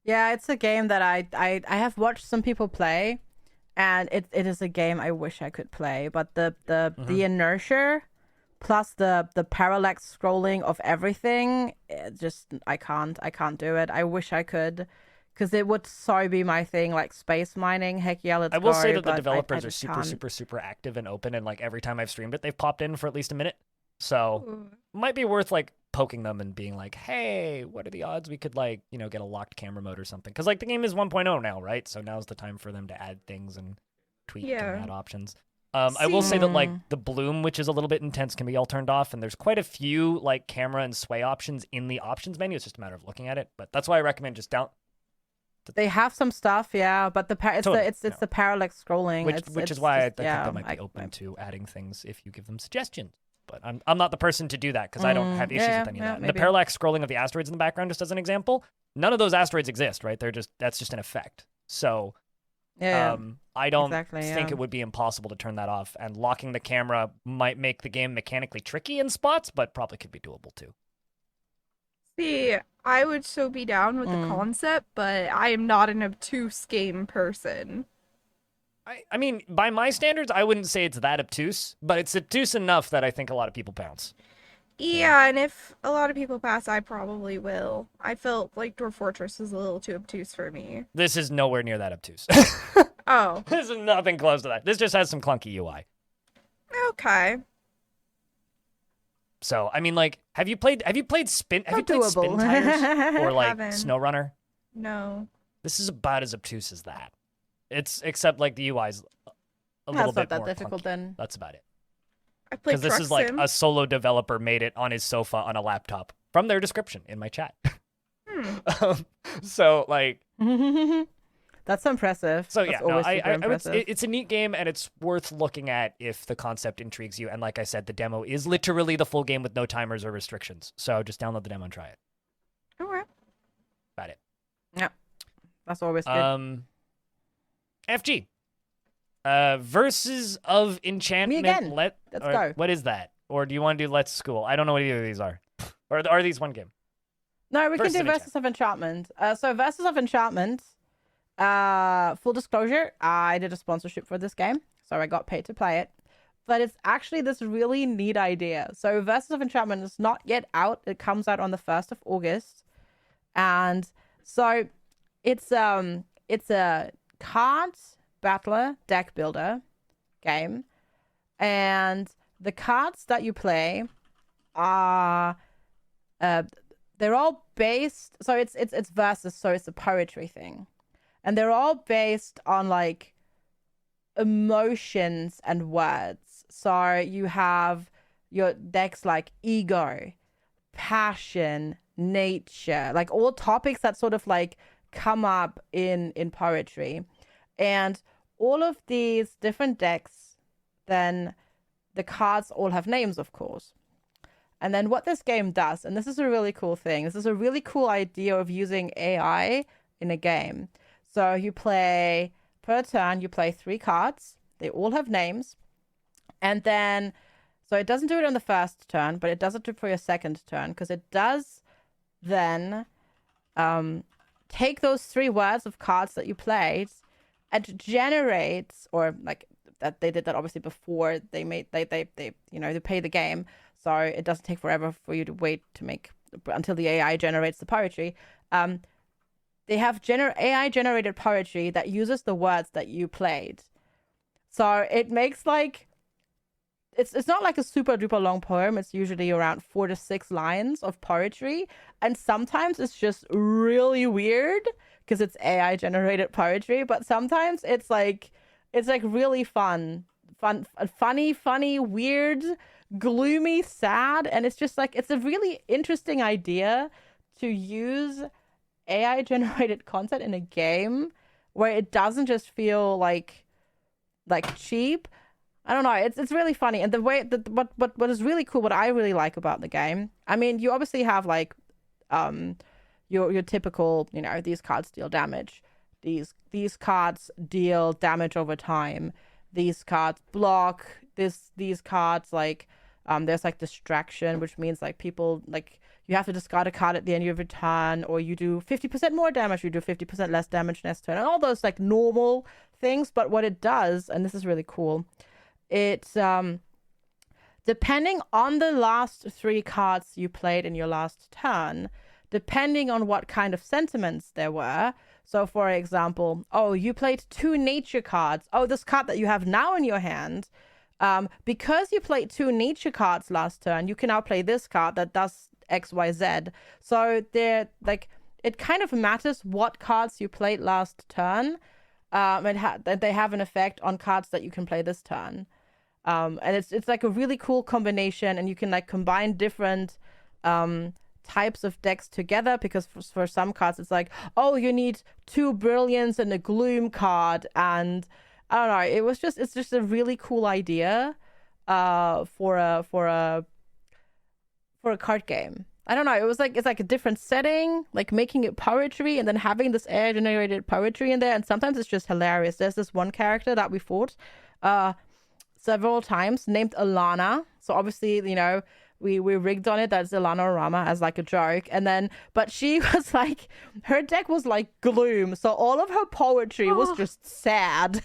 Yeah, it's a game that I have watched some people play, and it is a game I wish I could play. But the inertia plus the parallax scrolling of everything, I can't do it. I wish I could, because it would so be my thing, like space mining. Heck yeah, let's go. I will say that the developers I are super, can't. super, super active and open, and like every time I've streamed it, they've popped in for at least a minute. So might be worth like poking them and being like, hey, what are the odds we could like, get a locked camera mode or something? Because like the game is 1.0 now, right? So now's the time for them to add things and tweak and add options. I will say that like the bloom, which is a little bit intense, can be all turned off, and there's quite a few like camera and sway options in the options menu. It's just a matter of looking at it, but that's why I recommend just down. They have some stuff, yeah, but it's the parallax scrolling, which is why I think they might be open to adding things if you give them suggestions. But I'm not the person to do that, because I don't have issues with any of that. And the parallax scrolling of the asteroids in the background, just as an example, none of those asteroids exist, right? That's just an effect. So I don't think it would be impossible to turn that off, and locking the camera might make the game mechanically tricky in spots, but probably could be doable too. See, I would so be down with the concept, but I am not an obtuse game person. I mean, by my standards, I wouldn't say it's that obtuse, but it's obtuse enough that I think a lot of people bounce. Yeah, and if a lot of people pass, I probably will. I felt like Dwarf Fortress is a little too obtuse for me. This is nowhere near that obtuse. Oh. This is nothing close to that. This just has some clunky UI. Okay. So, I mean, like, have you played Spin Tires or like SnowRunner? No. This is about as obtuse as that. It's except like the UI's a little bit more clunky. That's not that difficult then. That's about it. I played Because this is like a solo developer made it on his sofa on a laptop from their description in my chat. So like, that's impressive. So that's yeah, it's a neat game, and it's worth looking at if the concept intrigues you. And like I said, the demo is literally the full game with no timers or restrictions. So just download the demo and try it. All right. About it. Yeah, that's always good. FG, Verses of Enchantment. Me again. Let's go. What is that? Or do you want to do Let's School? I don't know what either of these are. Or are these one game? No, we can do Verses of Enchantment. So Verses of Enchantment, full disclosure, I did a sponsorship for this game, so I got paid to play it. But it's actually this really neat idea. So Verses of Enchantment is not yet out. It comes out on the 1st of August. And so it's a cards battler deck builder game. And the cards that you play are they're all based, so it's verses, so it's a poetry thing. And they're all based on like emotions and words. So you have your decks like ego, passion, nature, like all topics that sort of like come up in poetry. And all of these different decks, then the cards all have names, of course. And then what this game does, and this is a really cool thing, this is a really cool idea of using AI in a game. So you play, per turn, you play 3 cards. They all have names. And then, so it doesn't do it on the first turn, but it does it for your second turn, because it does then take those 3 words of cards that you played and generates, or like that they did that obviously before they made, they pay the game. So it doesn't take forever for you to wait to make until the AI generates the poetry. They have AI generated poetry that uses the words that you played. So it makes like, it's not like a super duper long poem. It's usually around 4 to 6 lines of poetry. And sometimes it's just really weird because it's AI generated poetry. But sometimes it's like really funny, weird, gloomy, sad. And it's just like, it's a really interesting idea to use AI generated content in a game where it doesn't just feel like cheap. I don't know. It's really funny. And the way that what is really cool, what I really like about the game, I mean, you obviously have like your typical, these cards deal damage. These cards deal damage over time. These cards block. These cards like there's like distraction, which means like people like you have to discard a card at the end of your turn, or you do 50% more damage, you do 50% less damage next turn, and all those like normal things. But what it does, and this is really cool, it's depending on the last 3 cards you played in your last turn, depending on what kind of sentiments there were. So for example, you played 2 nature cards. This card that you have now in your hand, because you played 2 nature cards last turn, you can now play this card that does XYZ. So they're like, it kind of matters what cards you played last turn. They have an effect on cards that you can play this turn. And it's like a really cool combination, and you can like combine different types of decks together, because for some cards it's like, you need 2 brilliance and a gloom card, and I don't know, it's just a really cool idea for a card game. I don't know, it's like a different setting, like making it poetry and then having this AI generated poetry in there, and sometimes it's just hilarious. There's this one character that we fought several times named Alana. So obviously, we rigged on it that it's Alana Rama as like a joke, and then but she was like, her deck was like gloom, so all of her poetry was just sad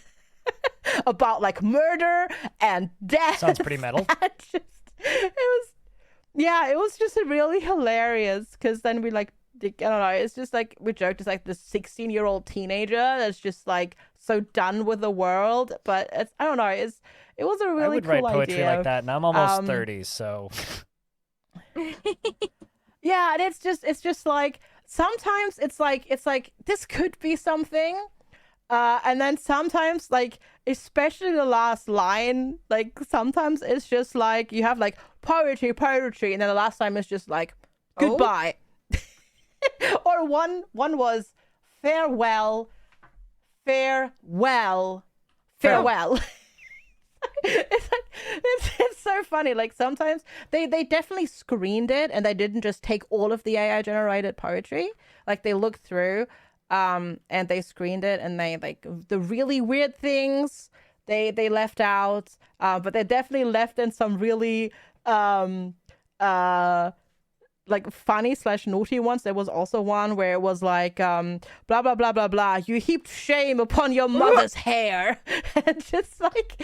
about like murder and death. Sounds pretty metal. It was just really hilarious, because then we like, I don't know, it's just like, we joked, it's like this 16-year-old teenager that's just like so done with the world. But it's, I don't know, it was a really cool idea. I would write poetry like that, and I'm almost 30, so yeah. And it's just like, sometimes it's like this could be something, and then sometimes, like, especially the last line, like sometimes it's just like you have like poetry, and then the last time it's just like goodbye. Or one was farewell. It's so funny. Like sometimes they definitely screened it, and they didn't just take all of the AI generated poetry. Like they looked through and they screened it, and they like the really weird things they left out, but they definitely left in some really like funny / naughty ones. There was also one where it was like blah blah blah blah blah, you heaped shame upon your mother's hair. And just like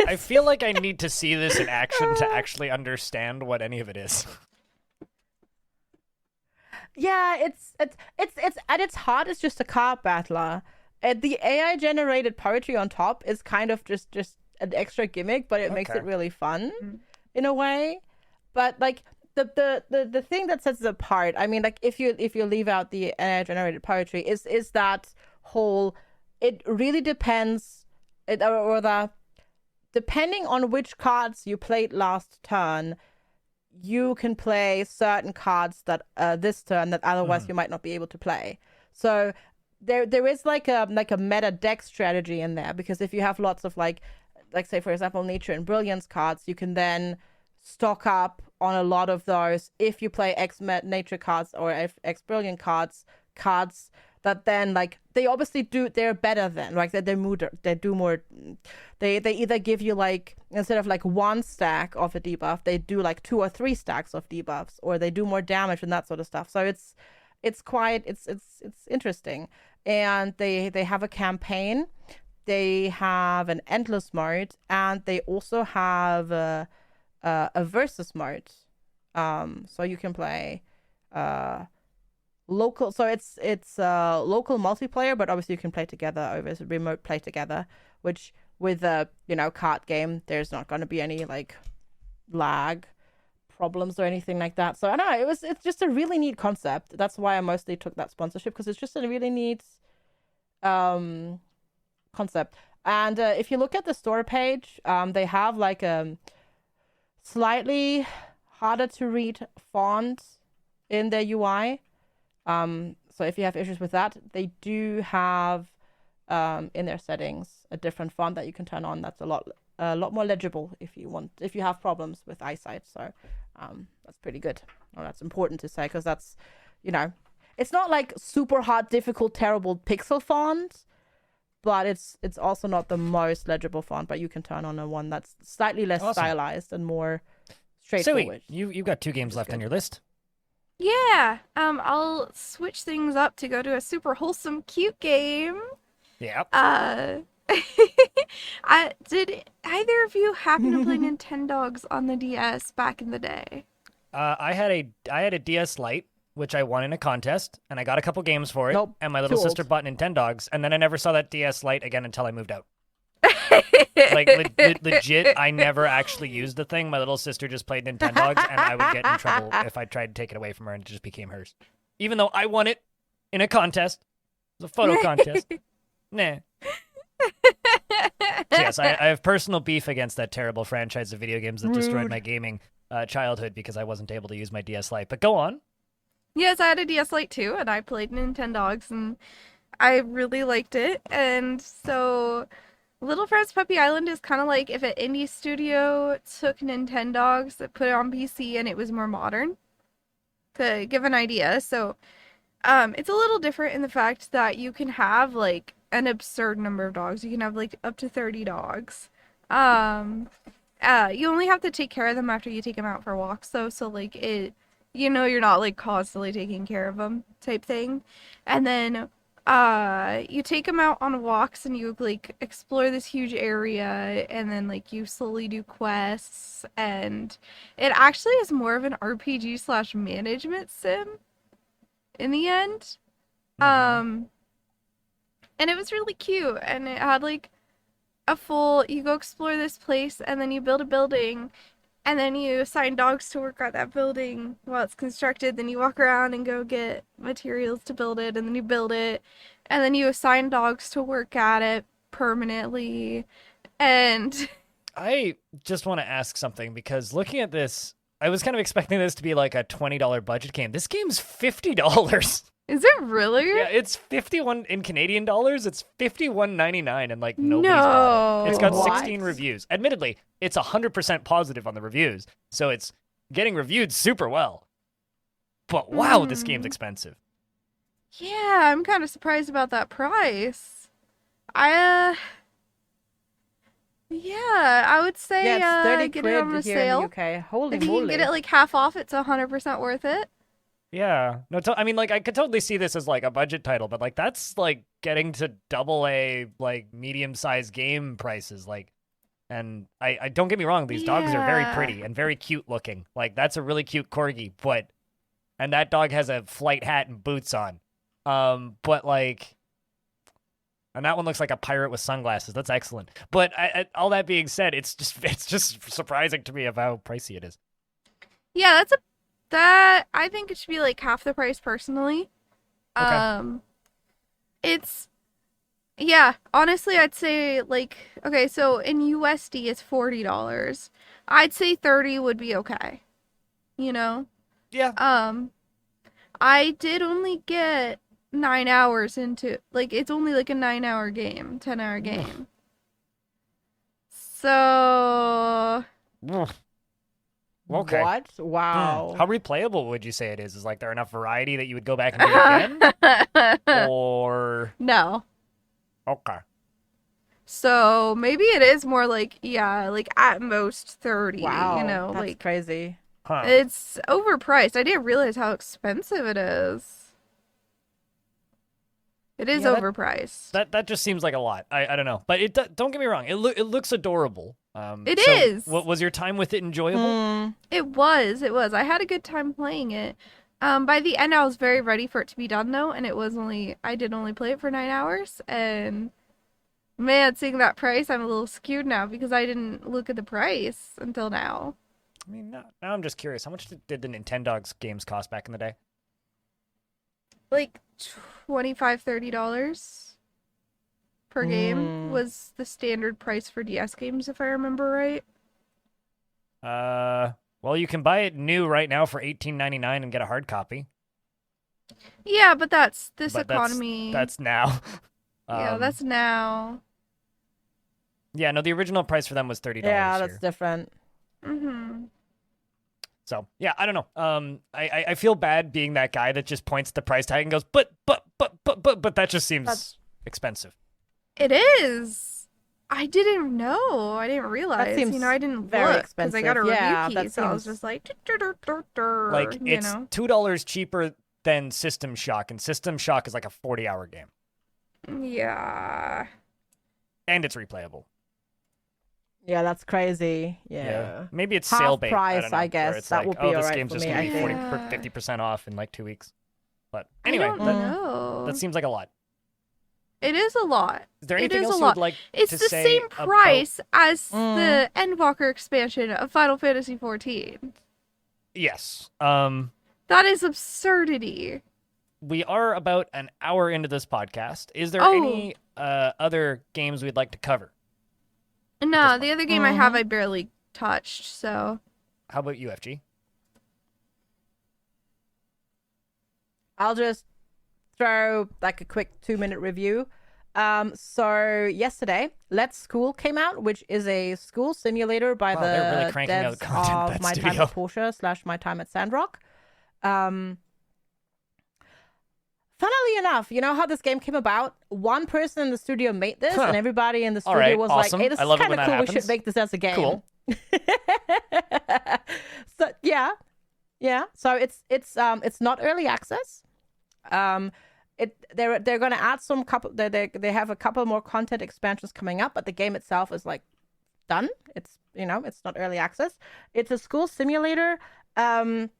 I feel like I need to see this in action to actually understand what any of it is. Yeah, it's at its heart, it's just a card battler. The AI generated poetry on top is kind of just an extra gimmick, but it makes it really fun in a way. But like the thing that sets it apart, I mean, like if you leave out the AI generated poetry, is that whole, it really depends, depending on which cards you played last turn, you can play certain cards that this turn that otherwise you might not be able to play. So there is like a meta deck strategy in there, because if you have lots of like say for example nature and brilliance cards, you can then stock up on a lot of those if you play X nature cards or X brilliant cards that then like they obviously they're better than, like they do more, they either give you like, instead of like 1 stack of a debuff, they do like 2 or 3 stacks of debuffs, or they do more damage and that sort of stuff. So it's quite interesting. And they have a campaign, they have an endless mode, and they also have a versus mode. So you can play local, so it's local multiplayer, but obviously you can play together over remote play together, which with a card game, there's not going to be any like lag problems or anything like that. So I don't know, it's just a really neat concept. That's why I mostly took that sponsorship, because it's just a really neat concept. And if you look at the store page, they have like a slightly harder to read font in their UI. So if you have issues with that, they do have in their settings a different font that you can turn on that's a lot more legible if you have problems with eyesight. So that's pretty good. Well, that's important to say, because that's, it's not like super hard, difficult, terrible pixel font, but it's also not the most legible font. But you can turn on a one that's slightly less stylized and more straightforward. So you've got 2 games left on your list. Yeah. I'll switch things up to go to a super wholesome, cute game. Yeah. Did either of you happen to play Nintendogs on the DS back in the day? I had a DS Lite, which I won in a contest, and I got a couple games for it. Nope, and my little sister bought Nintendogs, and then I never saw that DS Lite again until I moved out. Like legit, I never actually used the thing. My little sister just played Nintendogs, and I would get in trouble if I tried to take it away from her, and it just became hers, even though I won it in a contest. It was a photo contest. Nah. So yes, I have personal beef against that terrible franchise of video games that destroyed my gaming childhood, because I wasn't able to use my DS Lite. But go on. Yes, I had a DS Lite too, and I played Nintendogs, and I really liked it. And so Little Friends Puppy Island is kind of like if an indie studio took Nintendogs, put it on PC, and it was more modern, to give an idea. So it's a little different in the fact that you can have like an absurd number of dogs. You can have like up to 30 dogs. You only have to take care of them after you take them out for walks, though. So like you're not like constantly taking care of them type thing. And then you take them out on walks, and you like explore this huge area, and then like you slowly do quests, and it actually is more of an RPG / management sim in the end. And it was really cute, and it had like you go explore this place, and then you build a building, and then you assign dogs to work at that building while it's constructed. Then you walk around and go get materials to build it, and then you build it, and then you assign dogs to work at it permanently. And I just want to ask something, because looking at this, I was kind of expecting this to be like a $20 budget game. This game's $50. Is it really? Yeah, it's 51 in Canadian dollars. It's $51.99, and like nobody's bought it. It's got 16 reviews. Admittedly, it's 100% positive on the reviews, so it's getting reviewed super well. But wow, this game's expensive. Yeah, I'm kind of surprised about that price. Yeah, I would say Yeah, it's 30 get quid it on a here in sale. the UK. Holy If you moly. can get it like half off, it's 100% worth it. Yeah. No, I mean, like, I could totally see this as like a budget title, but like that's like getting to AA like medium-sized game prices, like. And I don't get me wrong, these dogs are very pretty and very cute looking. Like that's a really cute corgi, and that dog has a flight hat and boots on. But like, and that one looks like a pirate with sunglasses. That's excellent. But all that being said, it's just surprising to me of how pricey it is. Yeah, that I think it should be like half the price personally. Okay. Yeah, honestly, I'd say like okay, so in USD it's $40. I'd say 30 would be okay. You know? Yeah. I did only get 9 hours into like it's only like a 9-hour game, 10-hour game. So Okay. What? Wow. How replayable would you say it is? Is like there enough variety that you would go back and do it again? Or no. okay. So maybe it is more like like at most 30. Wow. You know, that's like crazy. Huh. it's overpriced. I didn't realize how expensive it is. It is overpriced. That just seems like a lot. I don't know, but don't get me wrong. It looks adorable. It so is. What was your time with it enjoyable? It was. I had a good time playing it. By the end, I was very ready for it to be done though, and I did only play it for 9 hours, and man, seeing that price, I'm a little skewed now because I didn't look at the price until now. I mean, now I'm just curious. How much did the Nintendogs games cost back in the day? Like $25-$30 per game was the standard price for DS games, if I remember right. Well, you can buy it new right now for $18.99 and get a hard copy. Yeah, but that's this economy. That's now. Yeah, that's now. Yeah, no, the original price for them was $30. Yeah, that's different. Mm-hmm. So yeah, I don't know. I feel bad being that guy that just points at the price tag and goes, but that just seems expensive. It is. I didn't know. I didn't realize. Seems I didn't very look expensive. because I got a Yeah, review key, that so I was seems- just like, Like it's $2 cheaper than System Shock, and System Shock is like a 40-hour game, Yeah. and it's replayable. Yeah, that's crazy. Yeah. Maybe it's Half sale bait. price, I don't know, I guess. where it's That like, would be this alright game's for just me, gonna be I think. 50% off in like 2 weeks. But anyway, I don't know. that seems like a lot. It is a lot. Is there It anything is else a you lot. would like It's to the say same about- price as the Endwalker expansion of Final Fantasy XIV. Yes. That is absurdity. We are about an hour into this podcast. Is there Oh. any other games we'd like to cover? No, the other game I have I barely touched, so. How about UFG? I'll just throw like a quick 2-minute review. So yesterday, Let's School came out, which is a school simulator by Wow, they're really the cranking out devs content at of that My Time studio. at Porsche / My Time at Sandrock. Funnily enough, you know how this game came about? One person in the studio made this, and everybody in the studio right, was awesome. like, "Hey, this I is love it kind when of that cool. We should happens. make this as a game." Cool. So yeah. So it's not early access. They're going to add some couple. They have a couple more content expansions coming up, but the game itself is like done. It's it's not early access. It's a school simulator. Quite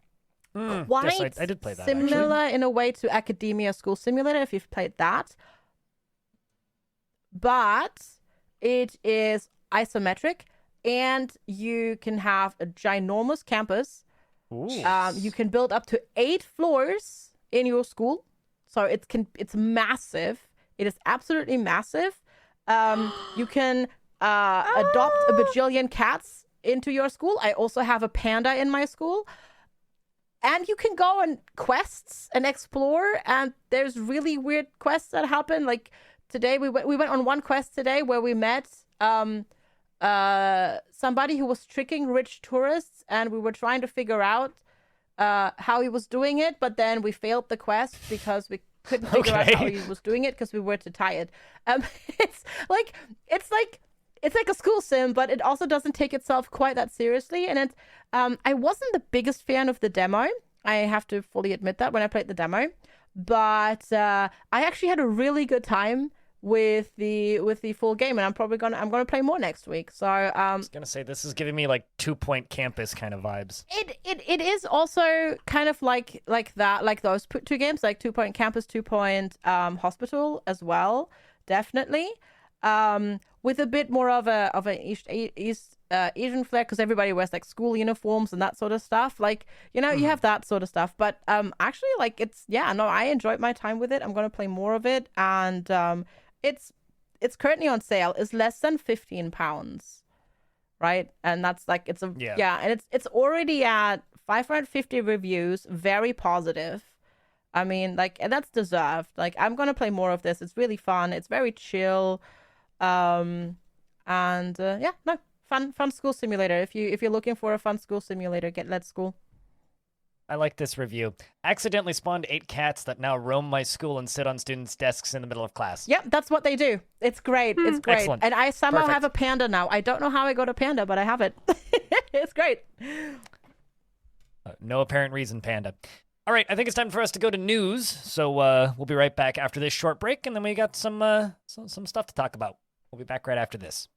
yes, I did play that, similar actually. in a way to Academia School Simulator if you've played that, but it is isometric, and you can have a ginormous campus. Ooh. You can build up to 8 floors in your school, so it's massive. It is absolutely massive. You can adopt a bajillion cats into your school. I also have a panda in my school. And you can go on quests and explore, and there's really weird quests that happen. Like today, we went on one quest today where we met somebody who was tricking rich tourists, and we were trying to figure out how he was doing it, but then we failed the quest because we couldn't figure out how he was doing it because we were too tired. It's like it's like a school sim, but it also doesn't take itself quite that seriously. And it's I wasn't the biggest fan of the demo. I have to fully admit that when I played the demo, but I actually had a really good time with the full game, and I'm gonna play more next week. So I was gonna say, this is giving me like 2 Point Campus kind of vibes. It is also kind of like that, like those two games, like 2 Point Campus, 2 Point Hospital as well, definitely. With a bit more of a Asian flair, because everybody wears like school uniforms and that sort of stuff. Like, you have that sort of stuff. But actually, like, I enjoyed my time with it. I'm gonna play more of it, and it's currently on sale. It's less than £15, right? And that's like and it's already at 550 reviews, very positive. I mean, like, and that's deserved. Like, I'm gonna play more of this. It's really fun. It's very chill. Fun school simulator. If you're looking for a fun school simulator, get Let's School. I like this review. Accidentally spawned 8 cats that now roam my school and sit on students' desks in the middle of class. Yep, that's what they do. It's great. It's great. Excellent. And I somehow have a panda now. I don't know how I got a panda, but I have it. It's great. No apparent reason, panda. All right, I think it's time for us to go to news. So we'll be right back after this short break, and then we got some stuff to talk about. We'll be back right after this.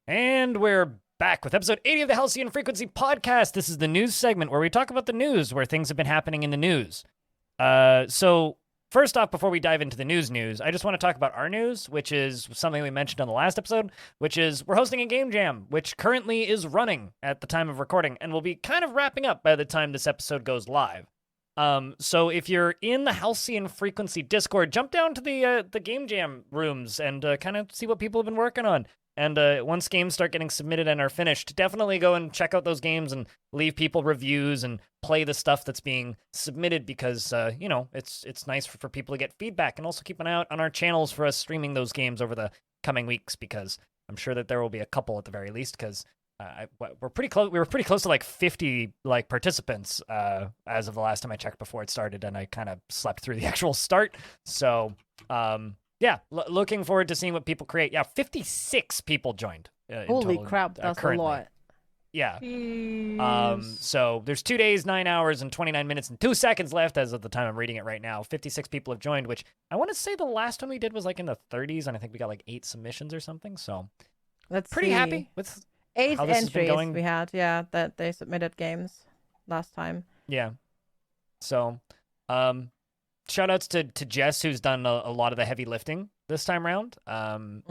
And we're back with episode 80 of the Halcyon Frequency Podcast. This is the news segment where we talk about the news, where things have been happening in the news. So first off, before we dive into the news, I just want to talk about our news, which is something we mentioned on the last episode, which is we're hosting a game jam, which currently is running at the time of recording and will be kind of wrapping up by the time this episode goes live. So if you're in the Halcyon Frequency Discord, jump down to the game jam rooms and kind of see what people have been working on. And once games start getting submitted and are finished, definitely go and check out those games and leave people reviews and play the stuff that's being submitted, because it's nice for people to get feedback, and also keep an eye out on our channels for us streaming those games over the coming weeks, because I'm sure that there will be a couple at the very least, because we're pretty close. We were pretty close to like 50 like participants as of the last time I checked before it started, and I kind of slept through the actual start. So yeah, looking forward to seeing what people create. Yeah, 56 people joined. Holy crap, that's currently. a lot. Yeah. Jeez. So there's 2 days, 9 hours, and 29 minutes and 2 seconds left as of the time I'm reading it right now. 56 people have joined, which I want to say the last one we did was like in the 30s, and I think we got like 8 submissions or something. So pretty happy with 8 how this has been entries going. we had, that they submitted games last time. Yeah. So, shout outs to Jess, who's done a lot of the heavy lifting this time around, and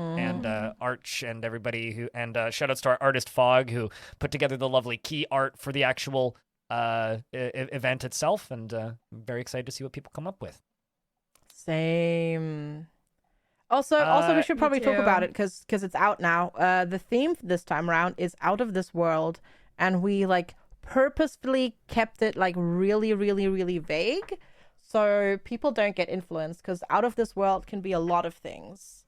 Arch and everybody and shout outs to our artist Fog, who put together the lovely key art for the actual event itself, and I'm very excited to see what people come up with. Same. Also, we should probably talk about it because it's out now. The theme this time around is Out of This World, and we like purposefully kept it like really, really, really vague, so people don't get influenced, because Out of This World can be a lot of things,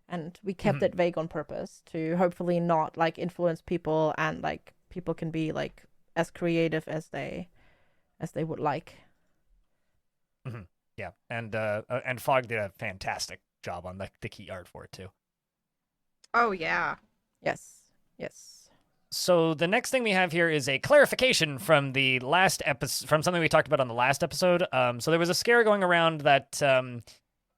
and we kept it vague on purpose to hopefully not like influence people, and like people can be like as creative as they would like. Mm-hmm. Yeah, and Fog did a fantastic job on the key art for it too. Oh yeah. Yes. So the next thing we have here is a clarification from the last episode, from something we talked about on the last episode. So there was a scare going around that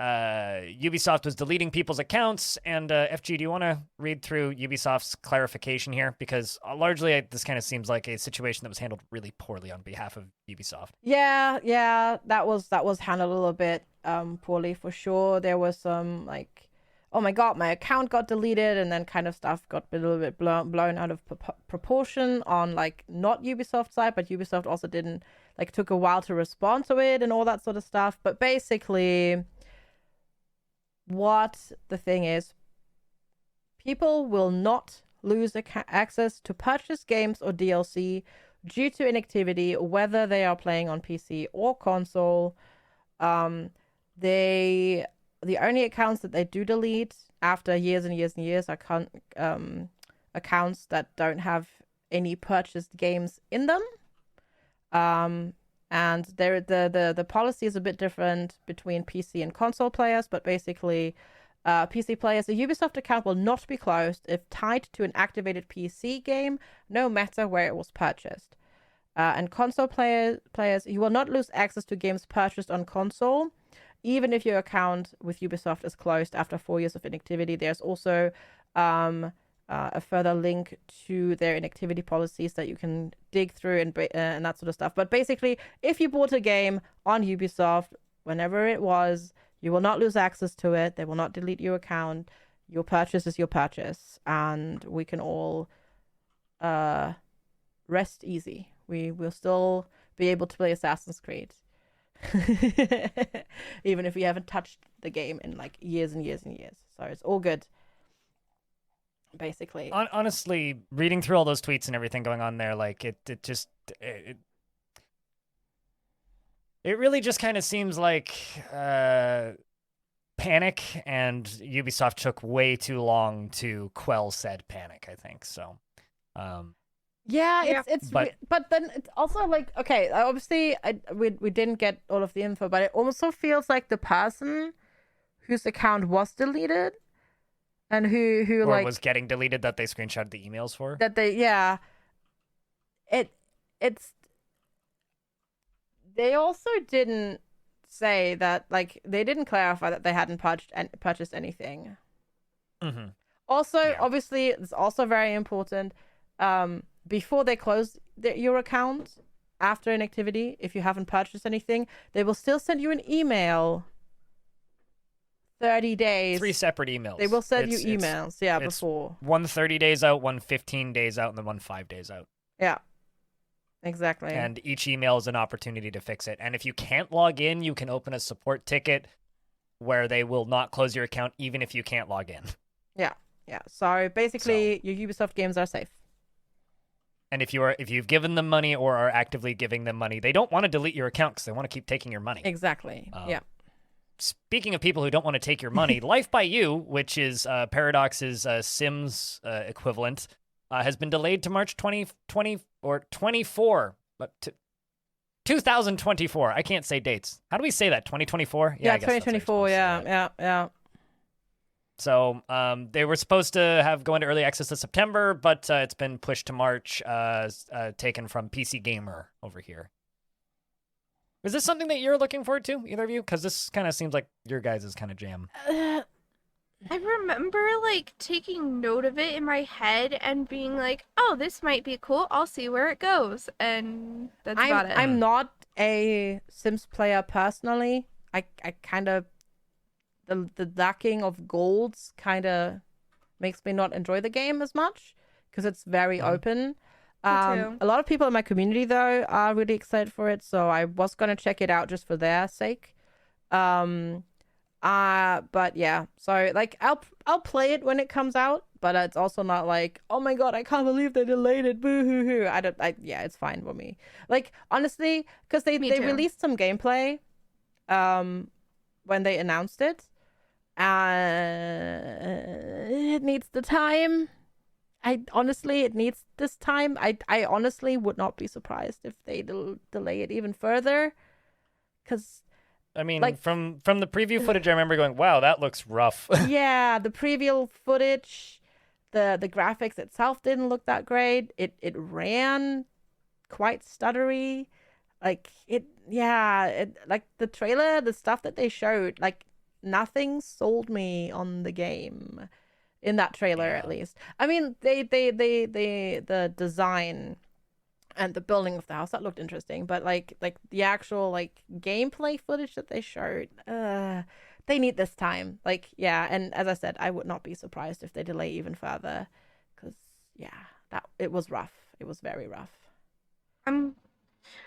Ubisoft was deleting people's accounts, and FG, do you want to read through Ubisoft's clarification here? Because largely this kind of seems like a situation that was handled really poorly on behalf of Ubisoft. Yeah, that was handled a little bit poorly for sure. There was some like, oh my god, my account got deleted, and then kind of stuff got a little bit blown out of proportion on like not Ubisoft side, but Ubisoft also didn't like, took a while to respond to it and all that sort of stuff. But basically, what the thing is, people will not lose access to purchase games or DLC due to inactivity, whether they are playing on PC or console. They the only accounts that they do delete after years and years and years are accounts that don't have any purchased games in them. And the policy is a bit different between PC and console players, but basically, PC players, a Ubisoft account will not be closed if tied to an activated PC game, no matter where it was purchased. And console players, you will not lose access to games purchased on console, even if your account with Ubisoft is closed after 4 years of inactivity. There's also a further link to their inactivity policies that you can dig through and that sort of stuff. But basically, if you bought a game on Ubisoft, whenever it was, you will not lose access to it. They will not delete your account. Your purchase is your purchase, and we can all rest easy. We will still be able to play Assassin's Creed. Even if we haven't touched the game in like years and years and years. So it's all good. Basically. Honestly, reading through all those tweets and everything going on there, like it really just kind of seems like panic, and Ubisoft took way too long to quell said panic, I think. So but then it's also like, okay, obviously we didn't get all of the info, but it also feels like the person whose account was deleted and who or like was getting deleted that they screenshotted the emails for, that they it's they also didn't say that, like, they didn't clarify that they hadn't purchased anything. Mm-hmm. Also, obviously, it's also very important, before they close your account after inactivity, if you haven't purchased anything, they will still send you an email 30 days. 3 separate emails. They will send you emails, before. One 30 days out, one 15 days out, and then one 5 days out. Yeah. Exactly. And each email is an opportunity to fix it. And if you can't log in, you can open a support ticket where they will not close your account even if you can't log in. Yeah. Yeah. So basically, your Ubisoft games are safe. And if you've given them money or are actively giving them money, they don't want to delete your account because they want to keep taking your money. Exactly. Yeah. Speaking of people who don't want to take your money, Life by You, which is Paradox's Sims equivalent, has been delayed to March 2020 or 24, but 2024. I can't say dates. How do we say that? 2024? Yeah, 2024. Yeah. So they were supposed to go into early access this September, but it's been pushed to March, taken from PC Gamer over here. Is this something that you're looking forward to, either of you? Because this kind of seems like your guys' kind of jam. I remember, like, taking note of it in my head and being like, oh, this might be cool. I'll see where it goes. And that's about it. I'm not a Sims player personally. I kind of... The lacking of golds kind of makes me not enjoy the game as much because it's very open. A lot of people in my community, though, are really excited for it. So I was going to check it out just for their sake. But yeah, so like I'll play it when it comes out, but it's also not like, oh my god, I can't believe they delayed it, boo hoo hoo. It's fine for me. Like, honestly, because they released some gameplay when they announced it. It needs the time. It needs this time. I honestly would not be surprised if they delay it even further, because I mean, like, from the preview footage, I remember going, wow, that looks rough. Yeah, the preview footage, the graphics itself didn't look that great. It ran quite stuttery. Like, like the trailer, the stuff that they showed, like, nothing sold me on the game in that trailer, at least. I mean, the design and the building of the house, that looked interesting, but like the actual like gameplay footage that they showed, they need this time. Like, yeah, and as I said, I would not be surprised if they delay even further, because it was rough. It was very rough. I'm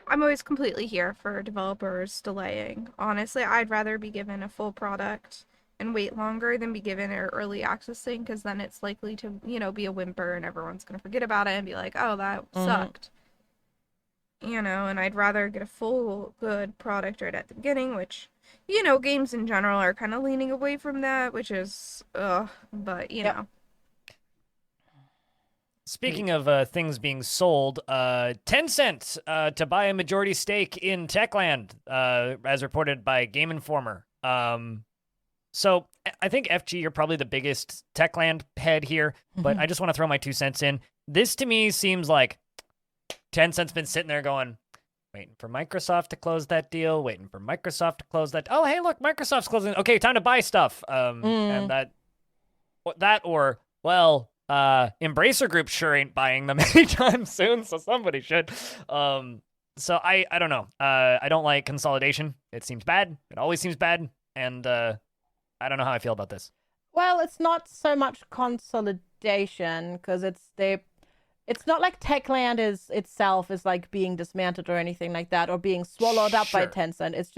always completely here for developers delaying. Honestly, I'd rather be given a full product and wait longer than be given an early access thing, because then it's likely to, be a whimper and everyone's going to forget about it and be like, oh, that sucked. And I'd rather get a full good product right at the beginning, which games in general are kind of leaning away from that, which is, but, know. Speaking of things being sold, Tencent to buy a majority stake in Techland, as reported by Game Informer. So I think FG, you're probably the biggest Techland head here, but I just want to throw my 2 cents in. This to me seems like Tencent's been sitting there going, waiting for Microsoft to close that deal, waiting for Microsoft to close that. Oh, hey, look, Microsoft's closing. Okay, time to buy stuff. And Embracer Group sure ain't buying them anytime soon, so somebody should. So I don't know. I don't like consolidation. It seems bad. It always seems bad. And I don't know how I feel about this. Well, it's not so much consolidation because it's not like Techland itself is like being dismantled or anything like that, or being swallowed up by Tencent. It's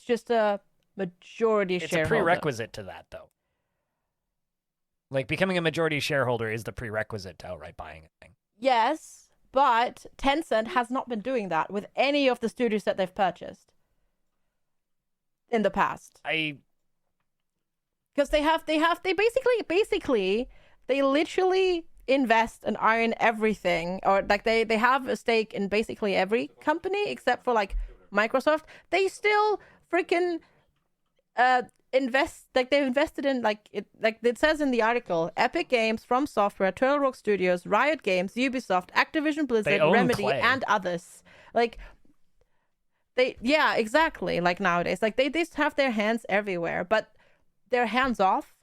just a majority shareholder. It's a prerequisite to that, though. Like, becoming a majority shareholder is the prerequisite to outright buying a thing. Yes, but Tencent has not been doing that with any of the studios that they've purchased in the past. Because they basically literally invest and own everything, or like they have a stake in basically every company except for like Microsoft. They still freaking invest, like they've invested in like it says in the article, Epic Games, From Software, Turtle Rock Studios, Riot Games, Ubisoft, Activision Blizzard, Remedy, Clay. and others. Like exactly, like nowadays, like they just have their hands everywhere, but they're hands off.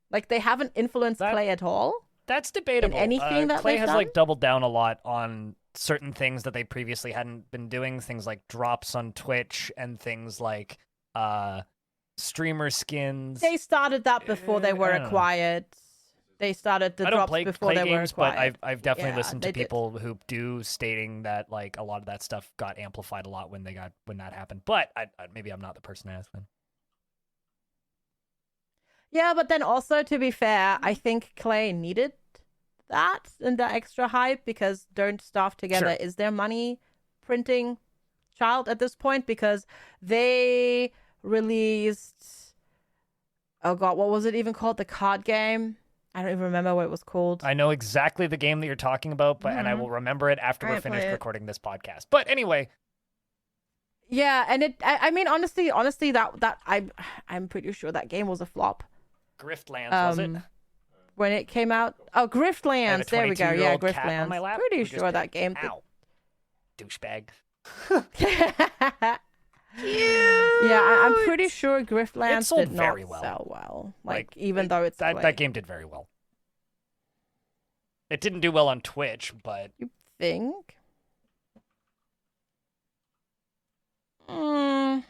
Like they haven't influenced Clay at all. That's debatable. In anything that Clay they've has done? like doubled down a lot on certain things that they previously hadn't been doing, things like drops on Twitch and things like streamer skins. They started that before they were acquired. They started the drops before they were acquired. But I've definitely listened to people who do stating that like a lot of that stuff got amplified a lot when that happened. But maybe I'm not the person to ask them. Yeah, but then also, to be fair, I think Clay needed that and the extra hype, because Don't Starve Together is their money printing child at this point, because they released, oh god, what was it even called? The card game? I don't even remember what it was called. I know exactly the game that you're talking about, but and I will remember it after we're finished recording this podcast. But anyway. Yeah, and I mean, honestly, that I'm pretty sure that game was a flop. Griftlands, was it? When it came out. Oh, Griftlands. There we go. Yeah, Griftlands. Pretty sure that game. Ow. Douchebag. Yeah, I'm pretty sure Griftlands did not very well. sell well. Like even though it's that game did very well. It didn't do well on Twitch, but you think? Are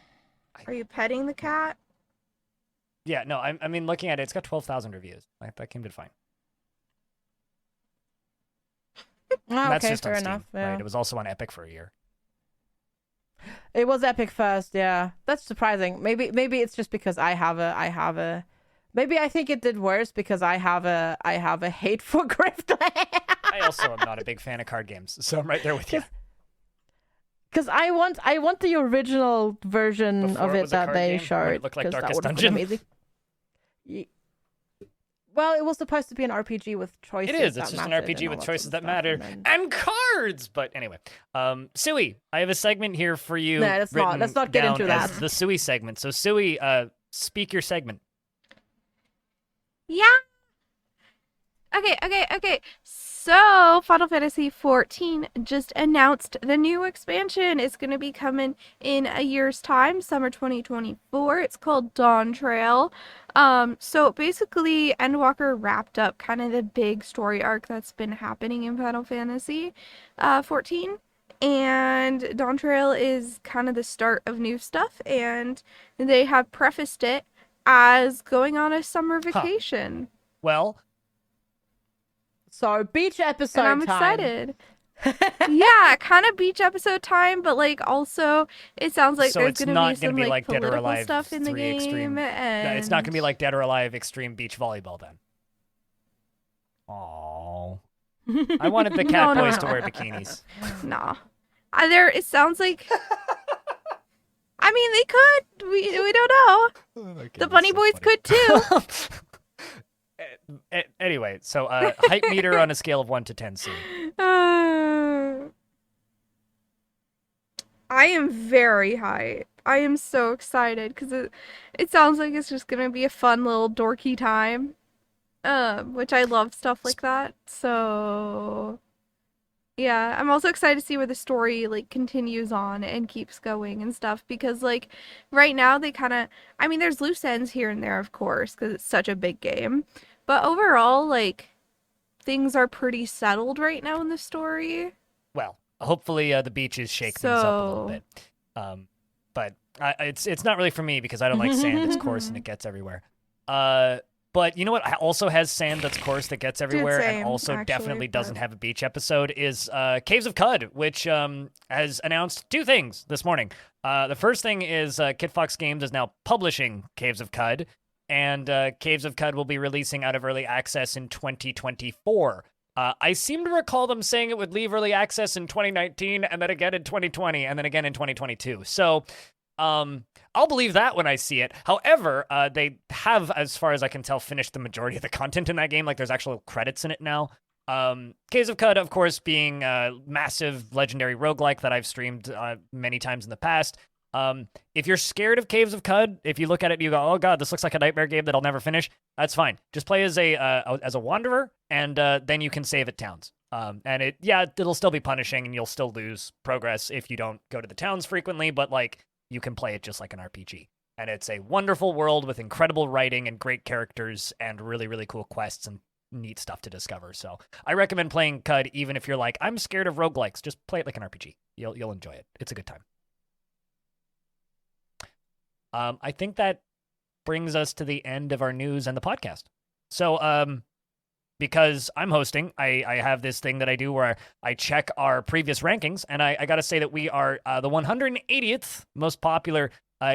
you petting the cat? Yeah, no, I mean, looking at it, it's got 12,000 reviews. Like, that game did fine. That's just fair enough. Yeah. Right? It was also on Epic for a year. It was Epic first, yeah. That's surprising. Maybe it's just because I have a. Maybe I think it did worse because I have a hate for Griftland. I also am not a big fan of card games, so I'm right there with you. Because I want the original version of it that they showed. It looked like Darkest Dungeon. Well, it was supposed to be an RPG with choices. It is. It's just an RPG with choices that matter and cards. But anyway, Suwey, I have a segment here for you. No, let's not get into that. The Suwey segment. So Suwey, speak your segment. Yeah. Okay. So, Final Fantasy XIV just announced the new expansion is going to be coming in a year's time, summer 2024. It's called Dawn Trail. So basically, Endwalker wrapped up kind of the big story arc that's been happening in Final Fantasy XIV. And Dawn Trail is kind of the start of new stuff, and they have prefaced it as going on a summer vacation. Well... So, beach episode and I'm time. excited. Yeah, kind of beach episode time, but like also it sounds like there's going to be some like political stuff in the game. And... it's not going to be like Dead or Alive Extreme Beach Volleyball then. Aww. I wanted the cat boys to wear bikinis. Nah. It sounds like... I I mean, they could. We don't know. The bunny boys could too. Anyway, so hype meter on a scale of 1 to 10, C. I am very hyped. I am so excited because it sounds like it's just gonna be a fun little dorky time. Which I love stuff like that. So yeah, I'm also excited to see where the story like continues on and keeps going and stuff because like right now they kind of, I mean, there's loose ends here and there, of course, because it's such a big game. But overall, like, things are pretty settled right now in the story. Well, hopefully the beach is shaking things up a little bit. But it's not really for me because I don't like sand. It's coarse and it gets everywhere. But you know what also has sand that's coarse that gets everywhere and also actually, definitely doesn't have a beach episode is Caves of Cud, which has announced 2 things this morning. The first thing is Kit Fox Games is now publishing Caves of Cud. And Caves of Cud will be releasing out of early access in 2024. I seem to recall them saying it would leave early access in 2019 and then again in 2020 and then again in 2022. So I'll believe that when I see it. However, they have, as far as I can tell, finished the majority of the content in that game. Like, there's actual credits in it now. Caves of Cud, of course, being a massive legendary roguelike that I've streamed many times in the past. If you're scared of Caves of Cud, if you look at it and you go, oh god, this looks like a nightmare game that I'll never finish, that's fine. Just play as a wanderer, and then you can save at towns. And it'll still be punishing, and you'll still lose progress if you don't go to the towns frequently, but like you can play it just like an RPG. And it's a wonderful world with incredible writing and great characters and really, really cool quests and neat stuff to discover. So I recommend playing Cud even if you're like, I'm scared of roguelikes. Just play it like an RPG. You'll enjoy it. It's a good time. I think that brings us to the end of our news and the podcast. So, because I'm hosting, I have this thing that I do where I check our previous rankings, and I got to say that we are the 180th most popular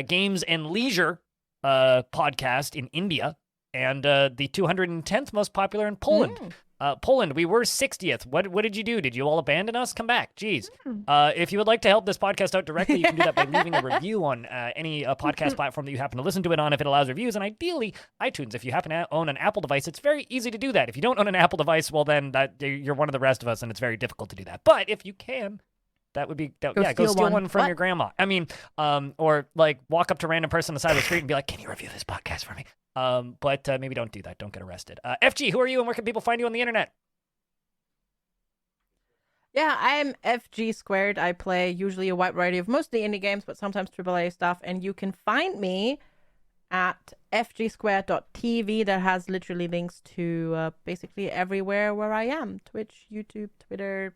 games and leisure podcast in India, and the 210th most popular in Poland. Poland, we were 60th. What did you do? Did you all abandon us? Come back. Jeez. If you would like to help this podcast out directly, you can do that by leaving a review on any podcast platform that you happen to listen to it on if it allows reviews, and ideally iTunes. If you happen to own an Apple device, it's very easy to do that. If you don't own an Apple device, well then you're one of the rest of us, and it's very difficult to do that. But if you can, that would be go steal one from your grandma. I mean, or like walk up to a random person on the side of the street and be like, "Can you review this podcast for me?" But maybe don't do that. Don't get arrested. FG, who are you and where can people find you on the internet? Yeah, I'm FG Squared. I play usually a wide variety of mostly indie games, but sometimes AAA stuff. And you can find me at fgsquared.tv. That has literally links to basically everywhere where I am. Twitch, YouTube, Twitter,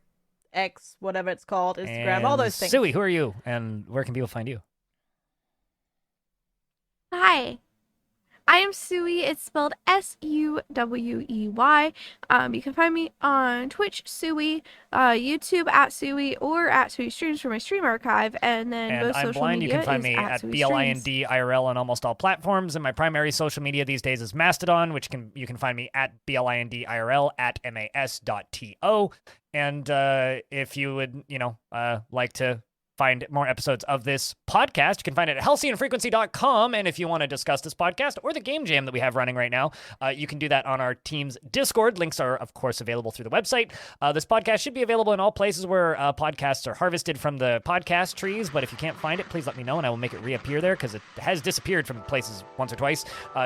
X, whatever it's called, Instagram, and all those things. Suwey, who are you and where can people find you? Hi. I am Suwey. It's spelled Suwey. You can find me on Twitch, Suwey, YouTube at Suwey, or at Suwey Streams for my stream archive, and then both I'm social blind. media You can find is me at Suwey BLIND Streams. IRL on almost all platforms, and my primary social media these days is Mastodon, which you can find me at BLIND IRL at mas.to. And if you would, like to find more episodes of this podcast, you can find it at halcyonfrequency.com. And if you want to discuss this podcast or the game jam that we have running right now, you can do that on our team's Discord. Links are, of course, available through the website. This podcast should be available in all places where podcasts are harvested from the podcast trees. But if you can't find it, please let me know and I will make it reappear there because it has disappeared from places once or twice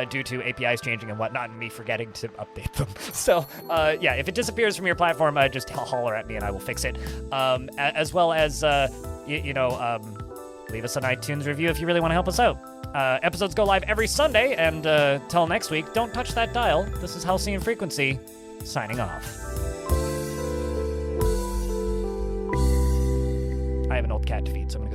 due to APIs changing and whatnot and me forgetting to update them. So, if it disappears from your platform, just holler at me and I will fix it. As well as... leave us an iTunes review if you really want to help us out. Episodes go live every Sunday, and till next week, don't touch that dial. This is Halcyon Frequency, signing off. I have an old cat to feed, so I'm going to go